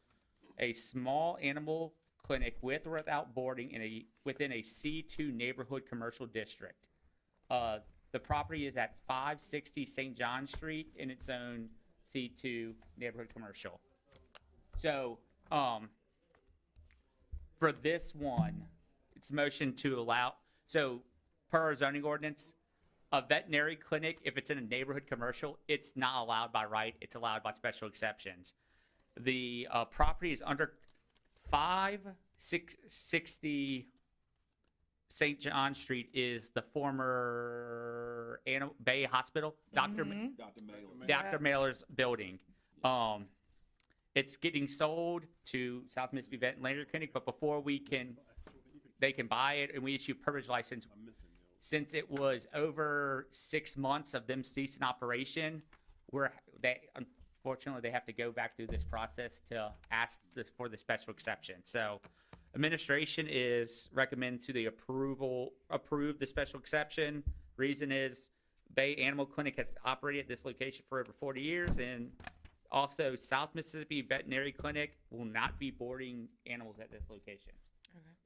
a small animal clinic with or without boarding within a C2 neighborhood commercial district. The property is at 560 St. John Street in its own C2 neighborhood commercial. So, for this one, it's motion to allow, so per our zoning ordinance, a veterinary clinic, if it's in a neighborhood commercial, it's not allowed by right, it's allowed by special exceptions. The property is under 560 St. John Street is the former Bay Hospital, Dr. Yeah. Mailer's building. It's getting sold to South Mississippi Veterinary Clinic, but before they can buy it and we issue privilege license. Since it was over 6 months of them ceasing operation, unfortunately they have to go back through this process to ask for the special exception. So administration is recommend to the approve the special exception. Reason is Bay Animal Clinic has operated at this location for over 40 years, and also South Mississippi Veterinary Clinic will not be boarding animals at this location.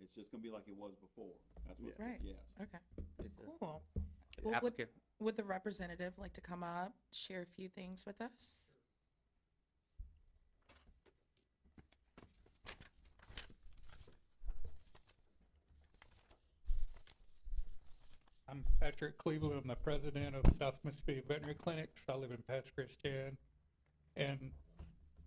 It's just gonna be like it was before. That's what, Right. yes. Okay, It's a- cool. the Well, applicant- would the representative like to come up, share a few things with us? I'm Patrick Cleveland. I'm the president of South Mississippi Veterinary Clinics. I live in Pass Christian, and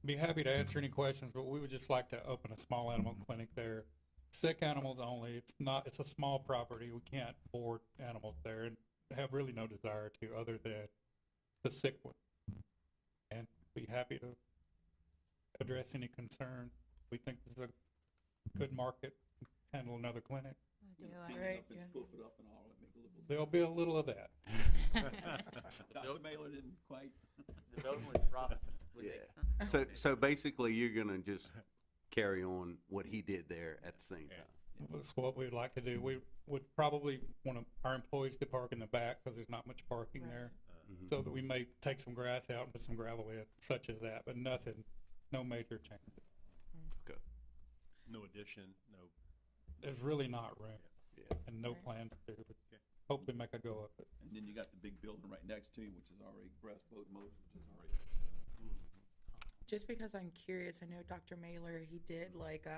be happy to answer any questions, but we would just like to open a small animal clinic there. Sick animals only. It's a small property. We can't board animals there and have really no desire to other than the sick one. And be happy to address any concern. We think this is a good market, handle another clinic. Right, It's yeah. spoof it up and all, and make a little. There'll be a little of that. Dr. Mailer didn't quite. The building was rough. with Yeah. the- So basically, you're gonna just carry on what he did there at the same time. That's what we'd like to do. We would probably want our employees to park in the back because there's not much parking Right. there. Mhm. So that we may take some grass out and put some gravel in, such as that, but no major changes. No addition, no. There's really not room Yeah. and no Right. plans to, but hopefully make a go of it. And then you got the big building right next to you, which is already Grass Boat Motors, which is already. Just because I'm curious, I know Dr. Mailer, he did like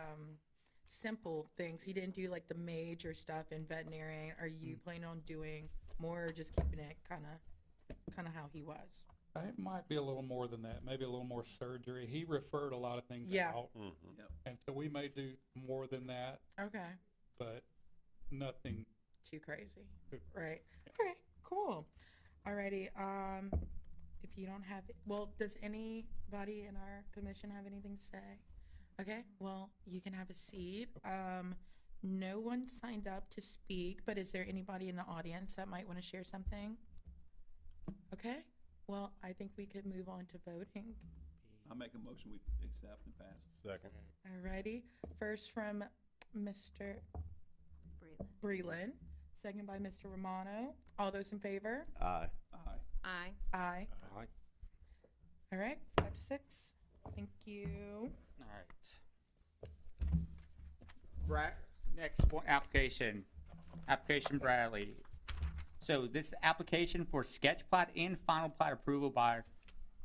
simple things. He didn't do like the major stuff in veterinarian. Are you planning on doing more or just keeping it kind of how he was? It might be a little more than that, maybe a little more surgery. He referred a lot of things Yeah. out, Mhm. Yep. and so we may do more than that, Okay, but nothing. too crazy. Too- Right. Okay, cool. Alrighty, if you don't have, well, does anybody in our commission have anything to say? Okay, well, you can have a seat. No one signed up to speak, but is there anybody in the audience that might want to share something? Okay, well, I think we could move on to voting. I'll make a motion, we accept and pass. Second. Alrighty, first from Mr. Breland, second by Mr. Romano. All those in favor? Aye. Aye. Aye. Aye. Aye. All right, 5-6. Thank you. All right. Next point, application Bradley. So this application for sketch plat and final plat approval by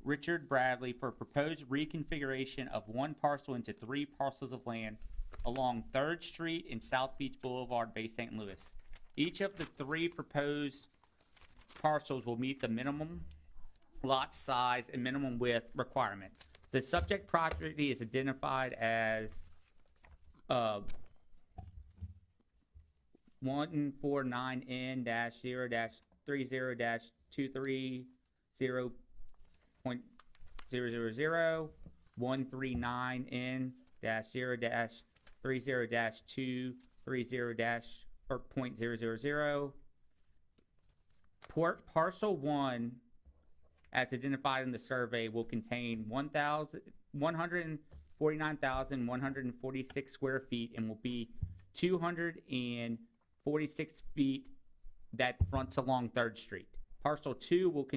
Richard Bradley for proposed reconfiguration of one parcel into 3 parcels of land along 3rd Street and South Beach Boulevard, Bay St. Louis. Each of the 3 proposed parcels will meet the minimum lot size and minimum width requirement. The subject property is identified as 149N-0-30-230.000, 139N-0-30-230-0.000. Parcel 1, as identified in the survey, will contain 149,146 square feet and will be 246 feet that fronts along 3rd Street. Parcel 2 will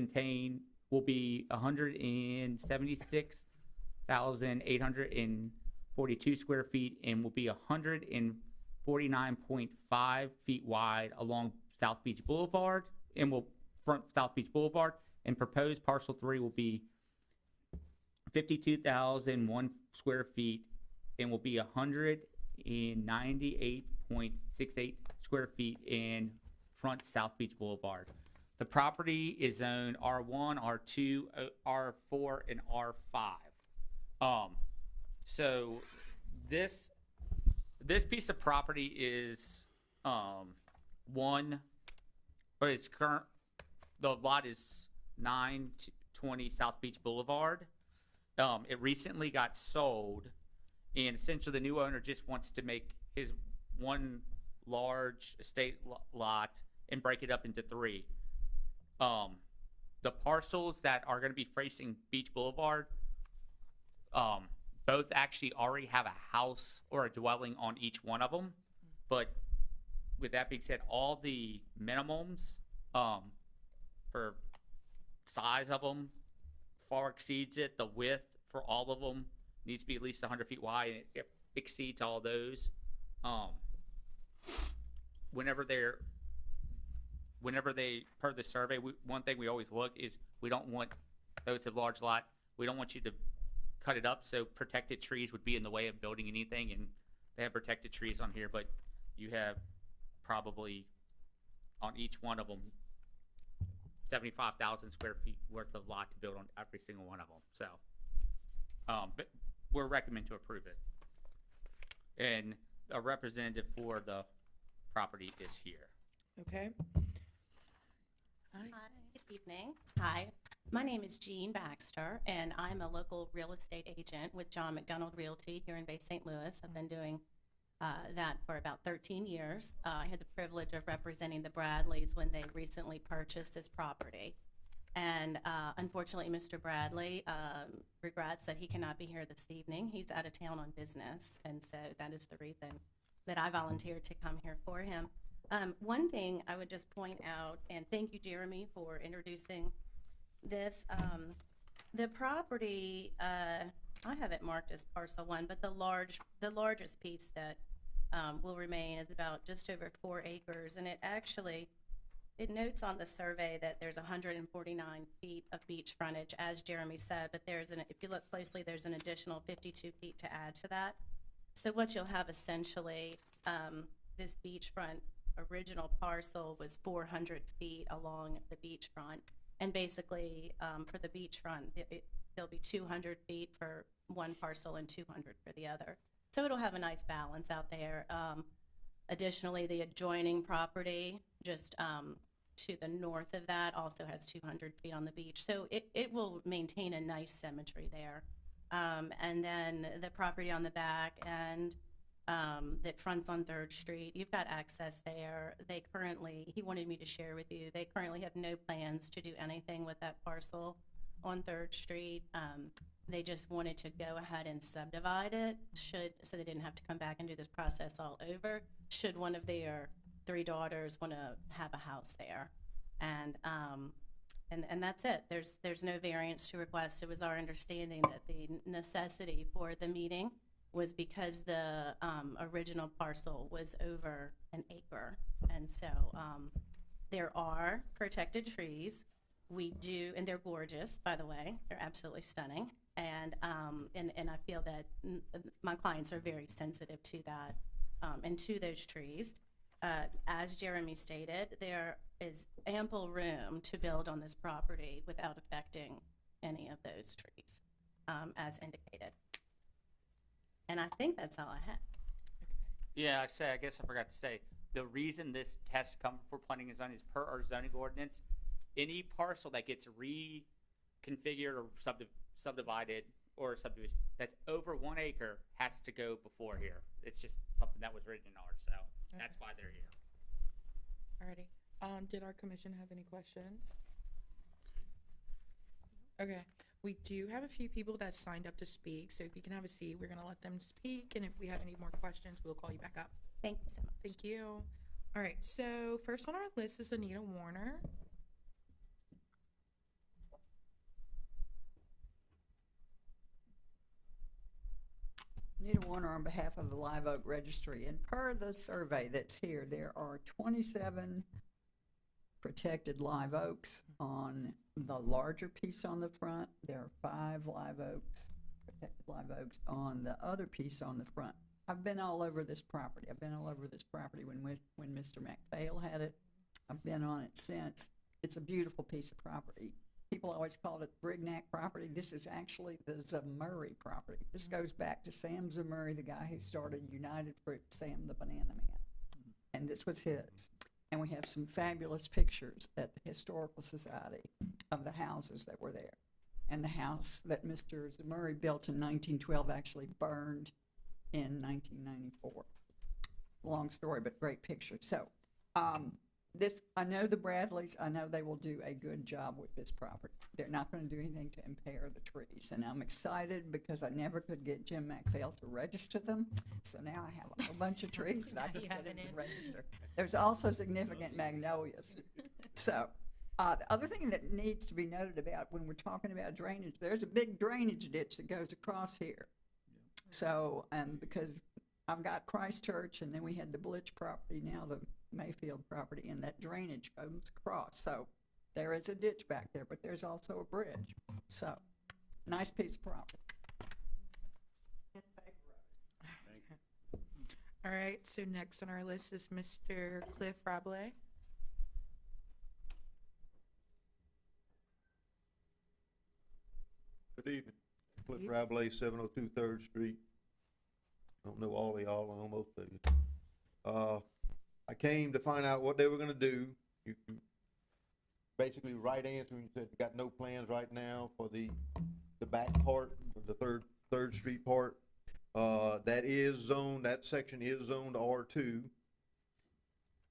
be 176,842 square feet and will be 149.5 feet wide along South Beach Boulevard and will front South Beach Boulevard. And proposed parcel 3 will be 52,001 square feet and will be 198.68 square feet in front South Beach Boulevard. The property is zoned R1, R2, R4, and R5. So this piece of property is the lot is 920 South Beach Boulevard. It recently got sold, and essentially the new owner just wants to make his one large estate lot and break it up into 3. The parcels that are going to be facing Beach Boulevard, both actually already have a house or a dwelling on each one of them. But with that being said, all the minimums for size of them far exceeds it. The width for all of them needs to be at least 100 feet wide, and it exceeds all those. Whenever they per the survey, one thing we always look is we don't want, though it's a large lot, we don't want you to cut it up so protected trees would be in the way of building anything, and they have protected trees on here, but you have probably on each one of them 75,000 square feet worth of lot to build on every single one of them. So but we're recommending to approve it, and a representative for the property is here. Okay. Hi, good evening. Hi, my name is Jean Baxter, and I'm a local real estate agent with John McDonald Realty here in Bay St. Louis. I've been doing that for about 13 years. I had the privilege of representing the Bradleys when they recently purchased this property. And unfortunately, Mr. Bradley regrets that he cannot be here this evening. He's out of town on business, and so that is the reason that I volunteered to come here for him. One thing I would just point out, and thank you, Jeremy, for introducing this. The property, I have it marked as parcel 1, but the largest piece that will remain is about just over 4 acres, and it notes on the survey that there's 149 feet of beach frontage, as Jeremy said, but if you look closely, there's an additional 52 feet to add to that. So what you'll have essentially, this beachfront original parcel was 400 feet along the beachfront, and basically for the beachfront, there'll be 200 feet for one parcel and 200 for the other. So it'll have a nice balance out there. Additionally, the adjoining property just to the north of that also has 200 feet on the beach. So it will maintain a nice symmetry there. And then the property on the back end that fronts on 3rd Street, you've got access there. He wanted me to share with you, they currently have no plans to do anything with that parcel on 3rd Street. They just wanted to go ahead and subdivide it, so they didn't have to come back and do this process all over, should one of their 3 daughters want to have a house there. And that's it. There's no variance to request. It was our understanding that the necessity for the meeting was because the original parcel was over an acre, and so There are protected trees. We do, and they're gorgeous, by the way. They're absolutely stunning. And I feel that my clients are very sensitive to that and to those trees. As Jeremy stated, there is ample room to build on this property without affecting any of those trees, as indicated. And I think that's all I have. Yeah, I guess I forgot to say, the reason this has to come for planning and zoning is per our zoning ordinance. Any parcel that gets reconfigured or subdivided or subdivision that's over 1 acre has to go before here. It's just something that was written in ours, so that's why they're here. Alrighty. Did our commission have any questions? Okay. We do have a few people that signed up to speak, so if you can have a seat, we're gonna let them speak, and if we have any more questions, we'll call you back up. Thank you so much. Thank you. All right, so first on our list is Anita Warner. Anita Warner on behalf of the Live Oak Registry, and per the survey that's here, there are 27 protected live oaks on the larger piece on the front. There are 5 live oaks, protected live oaks on the other piece on the front. I've been all over this property. I've been all over this property when Mr. McPhail had it. I've been on it since. It's a beautiful piece of property. People always called it Brignac property. This is actually the Zamurray property. This goes back to Sam Zamurray, the guy who started United Fruit, Sam the Banana Man. And this was his. And we have some fabulous pictures at the Historical Society of the houses that were there. And the house that Mr. Zamurray built in 1912 actually burned in 1994. Long story, but great picture. So, I know the Bradleys, I know they will do a good job with this property. They're not going to do anything to impair the trees. And I'm excited because I never could get Jim McPhail to register them. So now I have a whole bunch of trees that I can get him to register. There's also significant magnolias. So, the other thing that needs to be noted about when we're talking about drainage, there's a big drainage ditch that goes across here. So, because I've got Christchurch, and then we had the Blitch property, now the Mayfield property, and that drainage comes across. So there is a ditch back there, but there's also a bridge. So, nice piece of property. All right, so next on our list is Mr. Cliff Rabelais. Good evening. Cliff Rabelais, 702 3rd Street. I don't know all of y'all, I know most of you. I came to find out what they were gonna do. You basically right answer when you said you got no plans right now for the back part, the third street part. That is zoned, that section is zoned R2.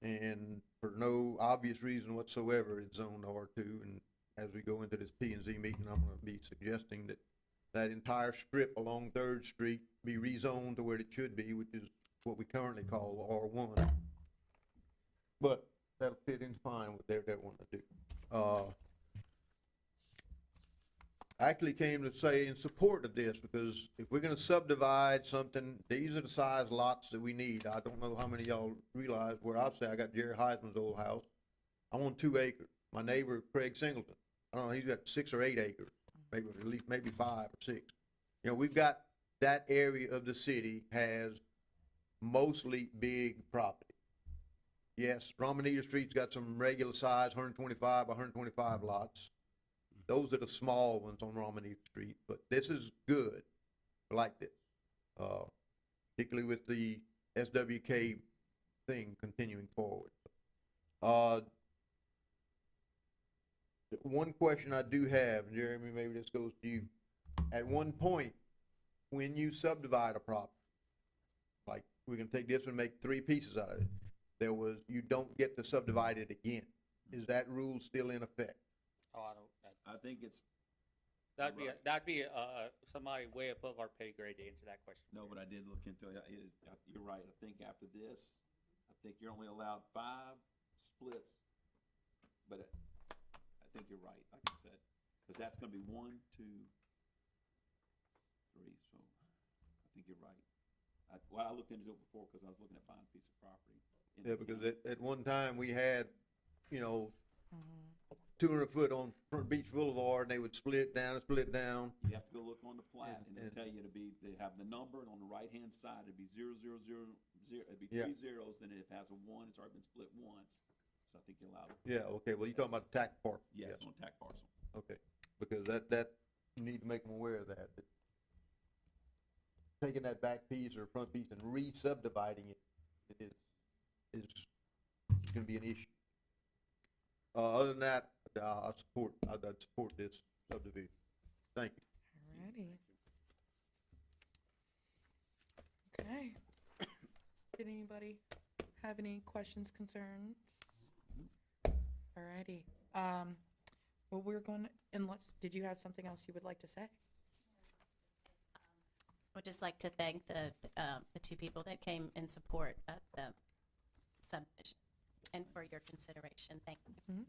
And for no obvious reason whatsoever, it's zoned R2. And as we go into this P&Z meeting, I'm gonna be suggesting that entire strip along 3rd Street be rezoned to where it should be, which is what we currently call R1. But that'll fit in fine with what they want to do. I actually came to say in support of this, because if we're gonna subdivide something, these are the size lots that we need. I don't know how many of y'all realize where I say I got Jerry Heisman's old house. I want 2 acres. My neighbor, Craig Singleton, I don't know, he's got 6 or 8 acres, maybe at least maybe 5 or 6. You know, we've got that area of the city has mostly big property. Yes, Romanita Street's got some regular size, 125 by 125 lots. Those are the small ones on Romanita Street, but this is good. I like this, particularly with the SWK thing continuing forward. One question I do have, and Jeremy, maybe this goes to you. At one point, when you subdivide a property, like we can take this and make 3 pieces out of it, there was, you don't get to subdivide it again. Is that rule still in effect? Oh, I think it's, that'd be somebody way above our pay grade to answer that question. no, but I did look into it. You're right. I think after this, I think you're only allowed 5 splits. But I think you're right, like I said, because that's gonna be 1, 2, 3, so I think you're right. I looked into it before because I was looking at buying a piece of property. Yeah, because at one time we had Mhm. 200 foot on Front Beach Boulevard, and they would split it down and split it down. You have to go look on the plat, and they'll and- tell you they have the number, and on the right-hand side, it'd be 0, 0, 0, 0, it'd be Yeah. 3 zeros, then if it has a 1, it's already been split once. So I think you're allowed, Yeah, okay, well, you're talking about the tax part. yes, on tax parcel. Okay, because that, you need to make them aware of that. Taking that back piece or front piece and re-subdividing it is gonna be an issue. Other than that, I'd support this subdivision. Thank you. Alrighty. Okay. Did anybody have any questions, concerns? Alrighty. Well, we're going, did you have something else you would like to say? I would just like to thank the two people that came in support of the subdivision and for your consideration. Thank you.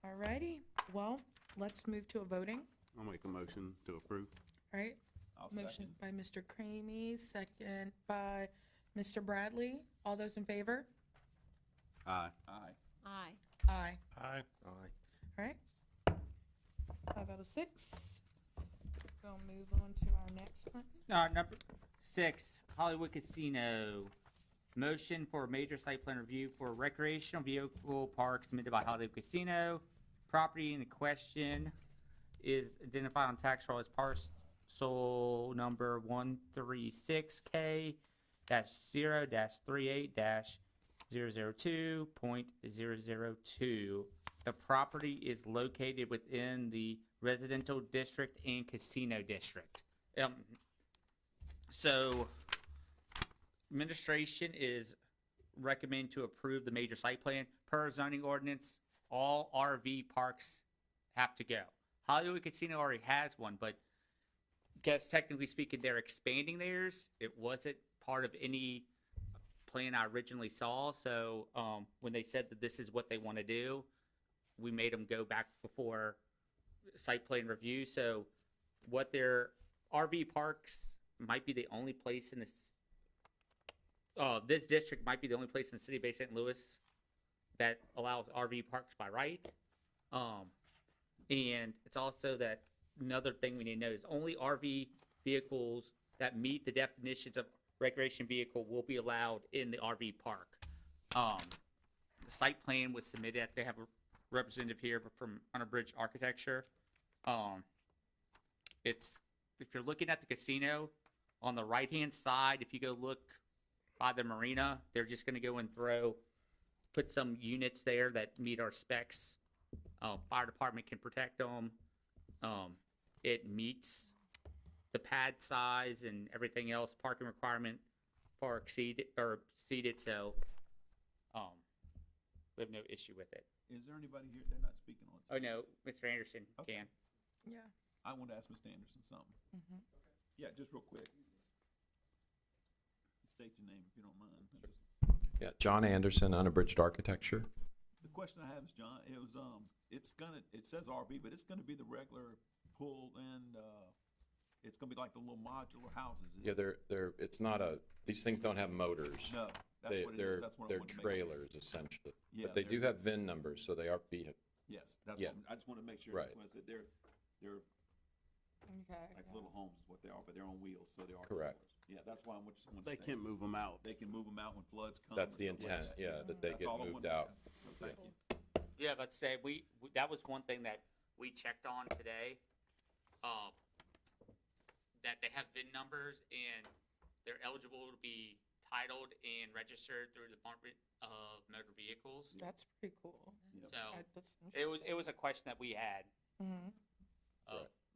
Alrighty. Well, let's move to a voting. I'll make a motion to approve. Alright. I'll Motion second. by Mr. Creamy, second by Mr. Bradley. All those in favor? Aye. Aye. Aye. Aye. Aye. Alright. 5 out of 6. We'll move on to our next one. Number 6, Hollywood Casino. Motion for a major site plan review for recreational vehicle park submitted by Hollywood Casino. Property in question is identified on tax roll as parcel number 136K-0-38-002.002. The property is located within the residential district and casino district. So administration is recommend to approve the major site plan. Per zoning ordinance, all RV parks have to go. Hollywood Casino already has one, but guess technically speaking, they're expanding theirs. It wasn't part of any plan I originally saw. So when they said that this is what they want to do, we made them go back before site plan review. So what their RV parks might be the only place in this. This district might be the only place in the city of Bay St. Louis that allows RV parks by right. And it's also that another thing we need to know is only RV vehicles that meet the definitions of recreation vehicle will be allowed in the RV park. The site plan was submitted. They have a representative here from Unabridged Architecture. It's if you're looking at the casino on the right hand side, if you go look by the marina, they're just going to go and put some units there that meet our specs. Fire department can protect them. It meets the pad size and everything else. Parking requirement far exceeded, so we have no issue with it. Is there anybody here, they're not speaking on it? Oh no, Mr. Anderson Okay. can. Yeah. I want to ask Mr. Anderson something. Mhm. Yeah, just real quick. State your name if you don't mind. Yeah, John Anderson, Unabridged Architecture. The question I have is, John, it was, it says RV, but it's gonna be the regular pool and, it's gonna be like the little modular houses. is Yeah, it? it's not these things don't have motors. No, that's what it is. That's what I They're wanted to make sure. trailers essentially. Yeah, But they do they're- have VIN numbers, so they are Yes, that's Yeah. what, I just wanna make sure, Right. that's what I said, they're Okay. like little homes is what they are, but they're on wheels, so they are. Correct. trailers. Yeah, that's why I'm just. They can move them out. They can move them out when floods come. That's or the something like intent, that. yeah, that they That's get all I moved wanted to out. ask. So Thank you. Yeah, let's say that was one thing that we checked on today. That they have VIN numbers and they're eligible to be titled and registered through the Department of Motor Vehicles. That's pretty cool. Yep. So That's it was a question that we had. Mhm.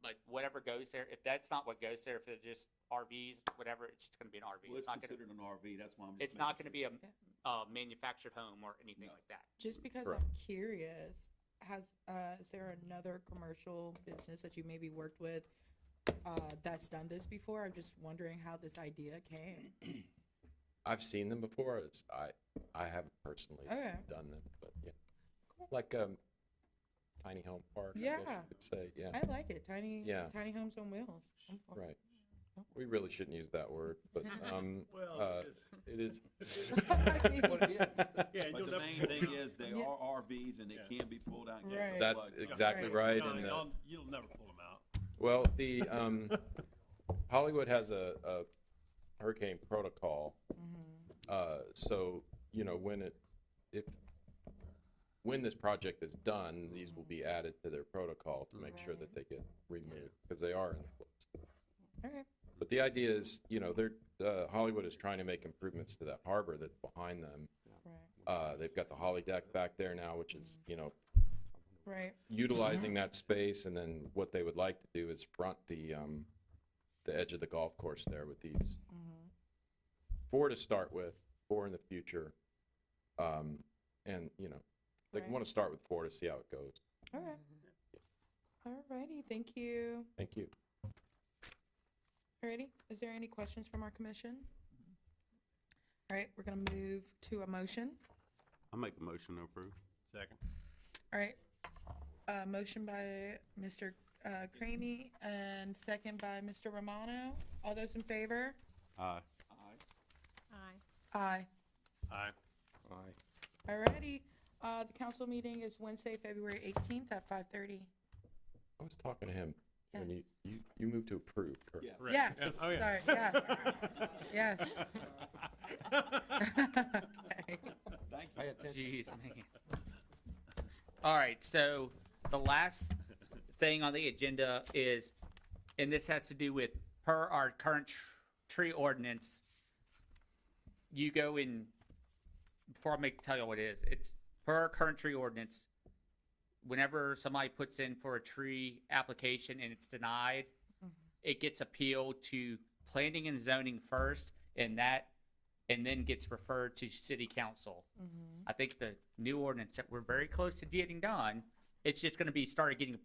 Like whatever goes there, if that's not what goes there, if they're just RVs, whatever, it's just going to be an RV. Well, it's not going considered an RV, that's why I'm just. it's not going to making be a manufactured home or anything like that. Just because Correct. I'm curious, is there another commercial business that you maybe worked with that's done this before? I'm just wondering how this idea came. I've seen them before. I haven't personally Okay. done them, but yeah. Cool. Like tiny home park, I guess Yeah. you could say, yeah. I like it. Tiny Yeah. homes on wheels. I'm for it. Right. we really shouldn't use that word, but, Well, it is. What it is. Yeah, and But you'll the never. main thing is they are RVs and they can be pulled out and get Right. That's unplugged. exactly Right. right, No, and, you'll never pull them out. well, the, Hollywood has a hurricane protocol. So, you know, when this project is done, these will be added to their protocol to make sure that they get removed, because they are in the floods. Okay. But the idea is, you know, Hollywood is trying to make improvements to that harbor that's behind them. Right. They've got the Holly deck back there now, which is, you know, Right. utilizing that space, and then what they would like to do is front the edge of the golf course there with these. 4 to start with, 4 in the future. And, you know, they Right. want to start with 4 to see how it goes. Okay. Alrighty, thank you. Thank you. Alrighty, is there any questions from our commission? Alright, we're gonna move to a motion. I make a motion to approve. Second. Alright, motion by Mr. Cramey and second by Mr. Romano. All those in favor? Aye. Aye. Aye. Aye. Aye. Alrighty, the council meeting is Wednesday, February 18th at 5:30. I was talking to him when you moved to approve, correct? Yeah. Right. Yes, Yeah. Oh, yeah. sorry, yes. Yes. Okay. Thank you. Jeez, man. All right, so the last thing on the agenda is, and this has to do with per our current tree ordinance. You go in, before I tell you what it is, it's per our current tree ordinance. Whenever somebody puts in for a tree application and it's denied, it gets appealed to planning and zoning first, and then gets referred to city council. I think the new ordinance that we're very close to getting done, it's just going to be started getting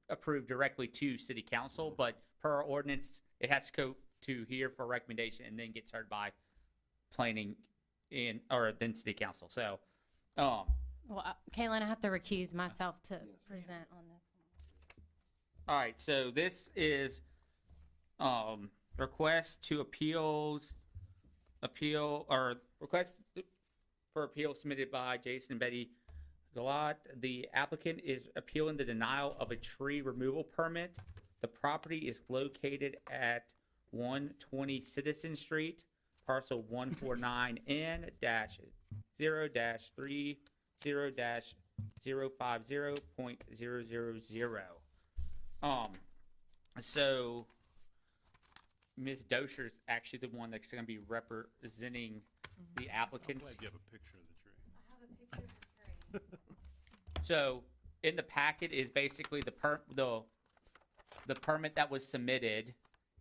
approved directly to city council, but per our ordinance, it has to go to here for recommendation and then gets heard by planning or then city council. So, Well, Kaylin, I have to recuse myself to present on this one. all right, so this is request to request for appeal submitted by Jason and Betty Galat. The applicant is appealing the denial of a tree removal permit. The property is located at 120 Citizen Street, parcel 149N-0-30-050.000. So Ms. Dosher's actually the one that's going to be representing the I'm applicants. glad you have a picture of the tree. I have a picture of the tree. So in the packet is basically the permit that was submitted,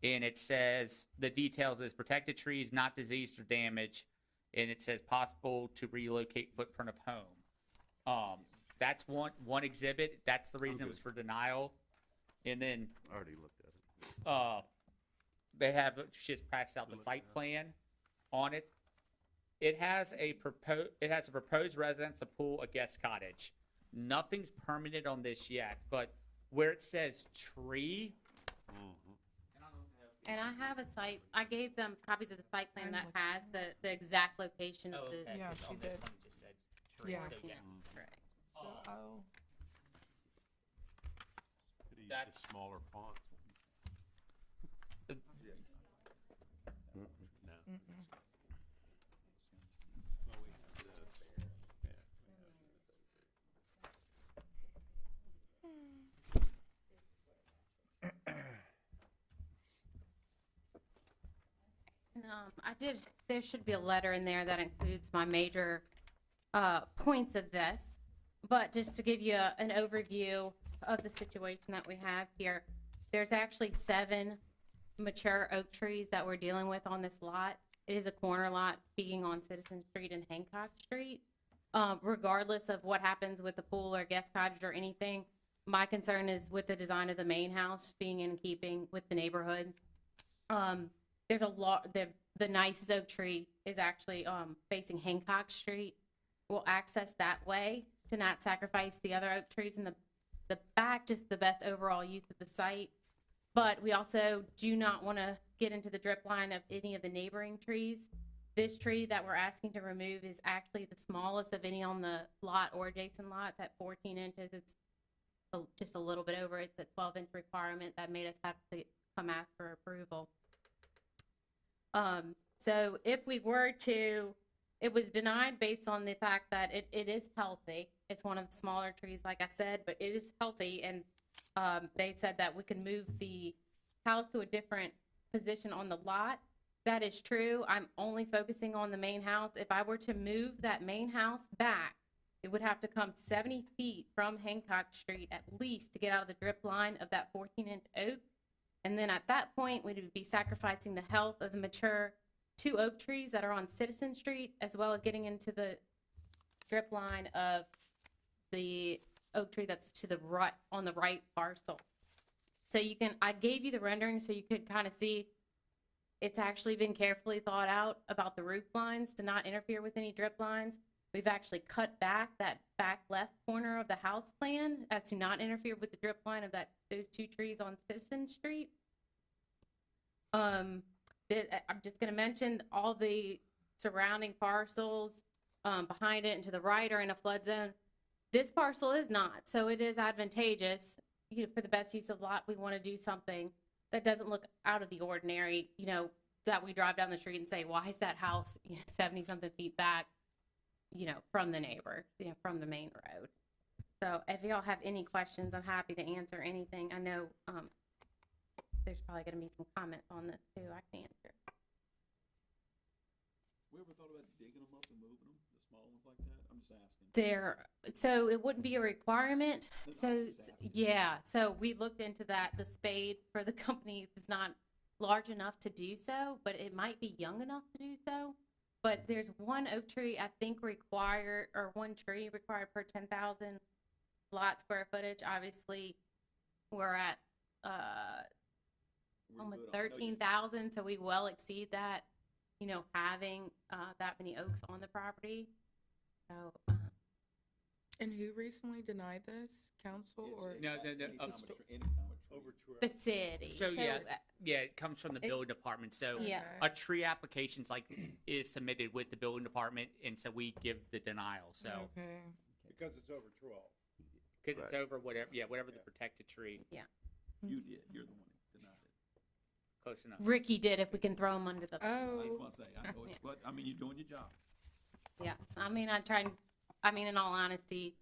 and it says the details is protected trees, not diseased or damaged, and it says possible to relocate footprint of home. That's one exhibit. That's the reason it was for denial. And then I already looked at it. they have just passed out the site plan on it. It has a proposed residence, a pool, a guest cottage. Nothing's permitted on this yet, but where it says tree, And I have a site, I gave them copies of the site plan that has the exact location of the. Yeah, because she on this did. one it just said tree. Yeah. So, Yeah, yeah. correct. So I'll, Could use That's- a smaller font. No. Well, we have this. Yeah. There should be a letter in there that includes my major points of this. But just to give you an overview of the situation that we have here, there's actually 7 mature oak trees that we're dealing with on this lot. It is a corner lot being on Citizen Street and Hancock Street. Regardless of what happens with the pool or guest cottage or anything, my concern is with the design of the main house being in keeping with the neighborhood. There's a lot, the nicest oak tree is actually facing Hancock Street. We'll access that way to not sacrifice the other oak trees in the back, just the best overall use of the site. But we also do not want to get into the drip line of any of the neighboring trees. This tree that we're asking to remove is actually the smallest of any on the lot or adjacent lots at 14 inches. It's just a little bit over. It's a 12-inch requirement that made us have to come ask for approval. So if we were to, it was denied based on the fact that it is healthy. It's one of the smaller trees, like I said, but it is healthy. And they said that we can move the house to a different position on the lot. That is true. I'm only focusing on the main house. If I were to move that main house back, it would have to come 70 feet from Hancock Street at least to get out of the drip line of that 14-inch oak. And then at that point, we would be sacrificing the health of the mature 2 oak trees that are on Citizen Street, as well as getting into the drip line of the oak tree that's to the right, on the right parcel. So you can, I gave you the rendering so you could kind of see it's actually been carefully thought out about the roof lines to not interfere with any drip lines. We've actually cut back that back left corner of the house plan as to not interfere with the drip line of those 2 trees on Citizen Street. I'm just going to mention all the surrounding parcels behind it and to the right are in a flood zone. This parcel is not, so it is advantageous. For the best use of lot, we want to do something that doesn't look out of the ordinary, that we drive down the street and say, why is that house 70-something feet back, from the neighbor, from the main road. So if y'all have any questions, I'm happy to answer anything. I know there's probably going to be some comments on this too. I can answer. We ever thought about digging them up and moving them, the small ones like that? I'm just asking. So it wouldn't be a requirement. No, So I'm just asking. yeah, so we looked into that. The spade for the company is not large enough to do so, but it might be young enough to do so. But there's one oak tree I think one tree required per 10,000 lot square footage. Obviously, we're at almost 13,000, so we well exceed that. Having that many oaks on the property. So. And who recently denied this? Council or? No. The city. So yeah, it comes from the building department. So Yeah. a tree application's is submitted with the building department, and so we give the denial. So Okay. Because it's over 12. because it's over whatever the protected tree. Yeah. You did, you're the one that denied it. Close enough. Ricky did if we can throw him under the bus. I was Oh, gonna say, I know it's, but, I mean, you're doing your job. Yes, in all honesty,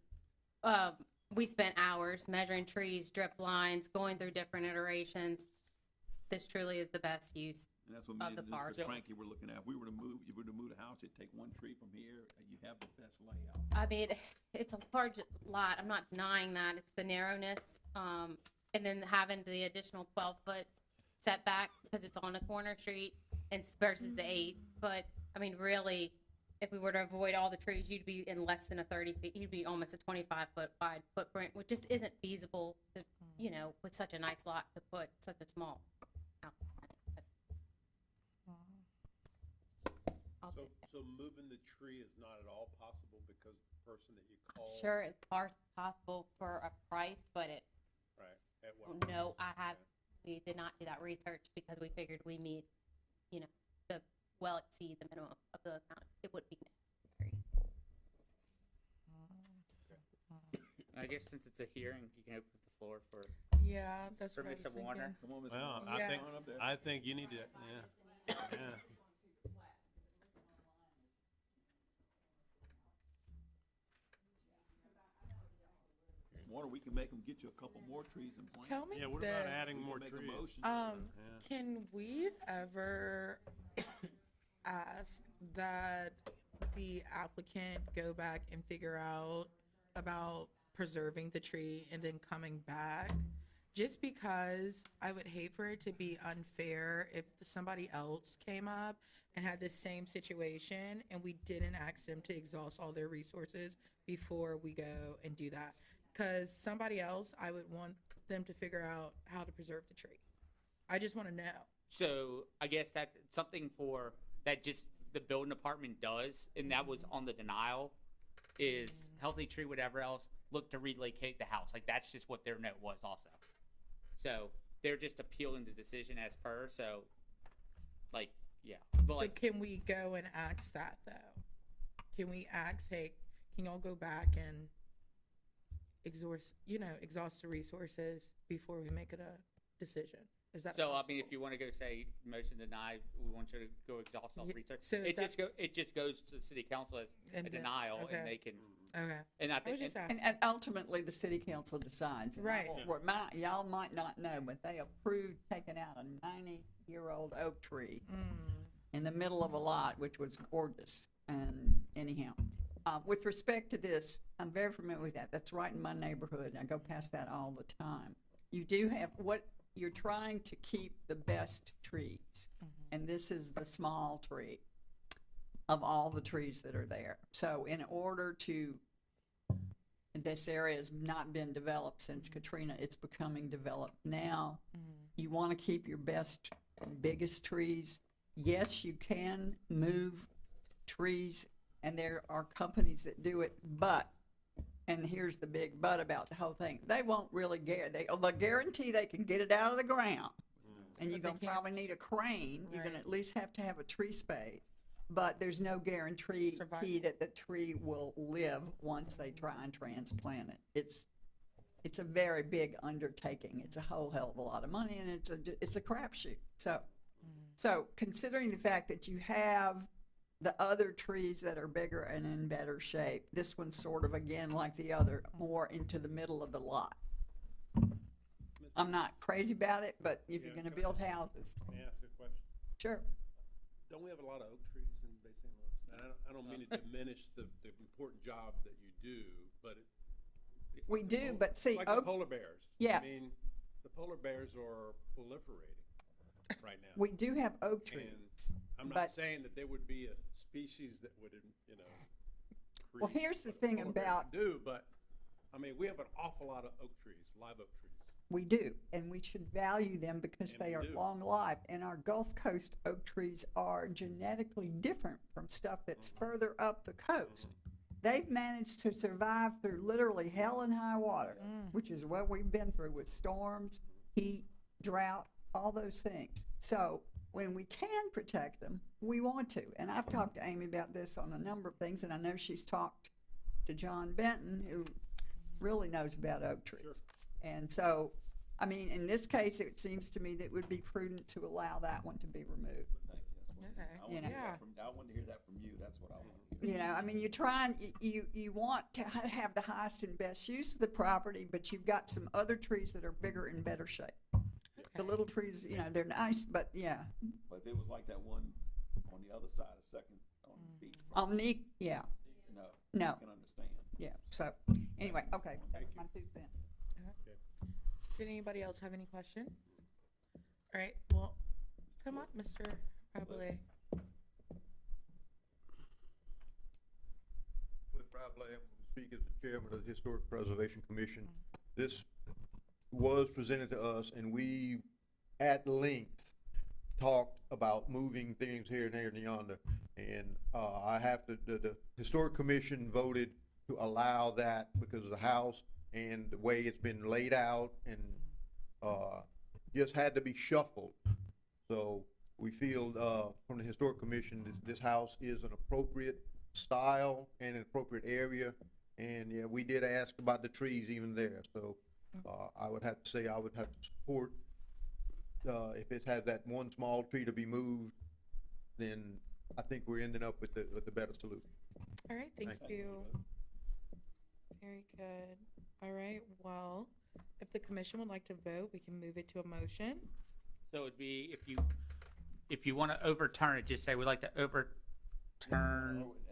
we spent hours measuring trees, drip lines, going through different iterations. This truly is the best use. And that's what Of me the and parcel. Mr. Frankie were looking at. If we were to move the house, you'd take one tree from here, and you have the best layout. It's a large lot. I'm not denying that. It's the narrowness, and then having the additional 12-foot setback because it's on a corner street and versus the 8. But really, if we were to avoid all the trees, you'd be in less than a 30 feet. You'd be almost a 25-foot wide footprint, which just isn't feasible to, with such a nice lot to put such a small house. So moving the tree is not at all possible because the person that you call. Sure, it's possible for a price, but Right, at what? no, we did not do that research because we figured we meet, exceed the minimum of the amount it would be necessary. I guess since it's a hearing, you can open the floor for yeah, that's what I was Mr. Warner. thinking. Come on, Mr. Well, Warner. Yeah. Come on up there. I think you need to, yeah. Warner, we can make them get you a couple more trees and plant. Tell me Yeah, what this. about adding We can more make a trees? motion. Yeah. Can we ever ask that the applicant go back and figure out about preserving the tree and then coming back? Just because I would hate for it to be unfair if somebody else came up and had the same situation and we didn't ask them to exhaust all their resources before we go and do that. Because somebody else, I would want them to figure out how to preserve the tree. I just want to know. So I guess that's something for that just the building department does, and that was on the denial, is healthy tree, whatever else, look to relocate the house. Like that's just what their note was also. So they're just appealing the decision as per. So like, yeah, but So like, can we go and ask that though? Can we ask, hey, can y'all go back and exhaust the resources before we make it a decision? Is that so, I possible? mean, if you wanna go say, motion denied, we want you to go exhaust all Yeah, research, so is it just goes to the city council as And a then- denial, okay. and they can, Okay. and I I was think, just asking. And ultimately, the city council decides. And I Right. will- y'all might not know, but they approved taking out a 90-year-old oak tree in the middle of a lot, which was gorgeous. And anyhow, with respect to this, I'm very familiar with that. That's right in my neighborhood. I go past that all the time. You do have you're trying to keep the best trees, and this is the small tree of all the trees that are there. So in order to, this area has not been developed since Katrina, it's becoming developed now. You want to keep your best, biggest trees. Yes, you can move trees, and there are companies that do it, but, and here's the big but about the whole thing, they won't really they'll guarantee they can get it out of the ground. And you're gonna probably need a crane, you're gonna at least have to have a tree spade. But there's no guarantee that the tree will live once they try and transplant it. It's a very big undertaking. It's a whole hell of a lot of money, and it's a crapshoot. So considering the fact that you have the other trees that are bigger and in better shape, this one's sort of, again, like the other, more into the middle of the lot. I'm not crazy about it, but if you're gonna build houses, May I ask you a question? sure. Don't we have a lot of oak trees in Bay St. Louis? And I don't mean to diminish the important job that you do, but it's We like the do, polar- but see, like oak- the polar bears. Yes. I mean, the polar bears are proliferating right now. We do have oak trees. And I'm not but- saying that there would be a species that would, Well, create here's the what a thing polar bear about- can do, but, I mean, we have an awful lot of oak trees, live oak trees. We do, and we should value them because And they we are do. long-lived. And our Gulf Coast oak trees are genetically different from stuff that's further up the coast. They've managed to survive through literally hell and high water, which is what we've been through with storms, heat, drought, all those things. So when we can protect them, we want to. And I've talked to Amy about this on a number of things, and I know she's talked to John Benton, who really knows about oak trees. And so, I mean, in this case, it seems to me that it would be prudent to allow that one to be removed. Thank you. That's what- Okay. I wanted to hear Yeah. that from- I wanted to hear that from you. That's what I wanted to hear. You know, I mean, you try and, you want to have the highest and best use of the property, but you've got some other trees that are bigger and better shape. The little trees, you know, they're nice, but yeah. But if it was like that one on the other side, second on the beach, Omni, yeah, no. No. I can understand. yeah. So, anyway, okay, that's my 2 cents. Did anybody else have any question? All right, well, come up, Mr. Rabelais. Cliff Rabelais, I'm speaking as the chairman of the Historic Preservation Commission. This was presented to us, and we, at length, talked about moving things here and there and yonder. And I have to, the Historic Commission voted to allow that because of the house and the way it's been laid out, and just had to be shuffled. So we feel from the Historic Commission, this house is an appropriate style and an appropriate area. And yeah, we did ask about the trees even there. So I would have to say I would have to support, if it has that one small tree to be moved, then I think we're ending up with the better solution. All right, thank Thank you. Very good. All right, well, if the commission would like to vote, we can move it to a motion. so it'd be, if you wanna overturn it, just say, we'd like to overturn,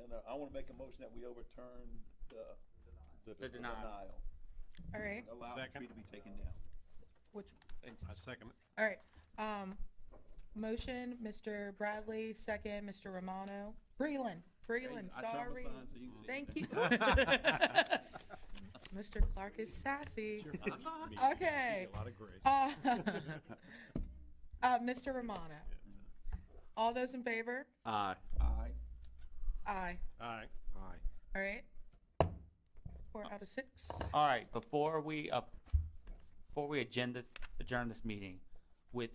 And I want to make a motion that we overturn the denial. All right, Allow the tree to be taken down. which, I second it. all right, motion, Mr. Bradley, second, Mr. Romano. Breland, I turned my sorry. sign so you can see Thank it. you. Mr. Clark is sassy. Okay. A lot of grace. Mr. Romano. All those in favor? Aye. Aye. Aye. Aye. All right. 4 out of 6. All right, before we adjourn this meeting, with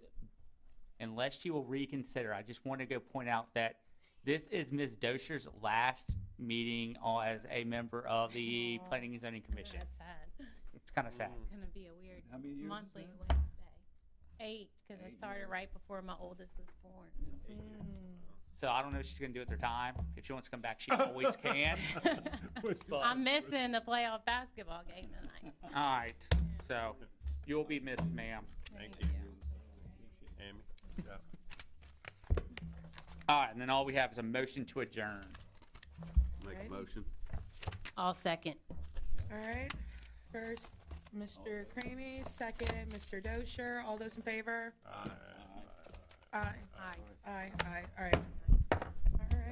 unless she will reconsider, I just want to go point out that this is Ms. Dosher's last meeting as a member of the Planning and Zoning Commission. That's sad. It's kind of sad. It's gonna be a weird How many years is monthly that? Wednesday. 8, because I 8 started years. right before my oldest was born. So I don't know what she's going to do with her time. If she wants to come back, she always can. But- I'm missing the playoff basketball game tonight. All right. So you'll be missed, ma'am. Thank you. Amy? Yeah. All right. And then all we have is a motion to adjourn. Make Alrighty. a motion. I'll second. All right, first, Mr. Ramey, second, Mr. Dosher, all those in favor? Aye. Aye, aye, all right.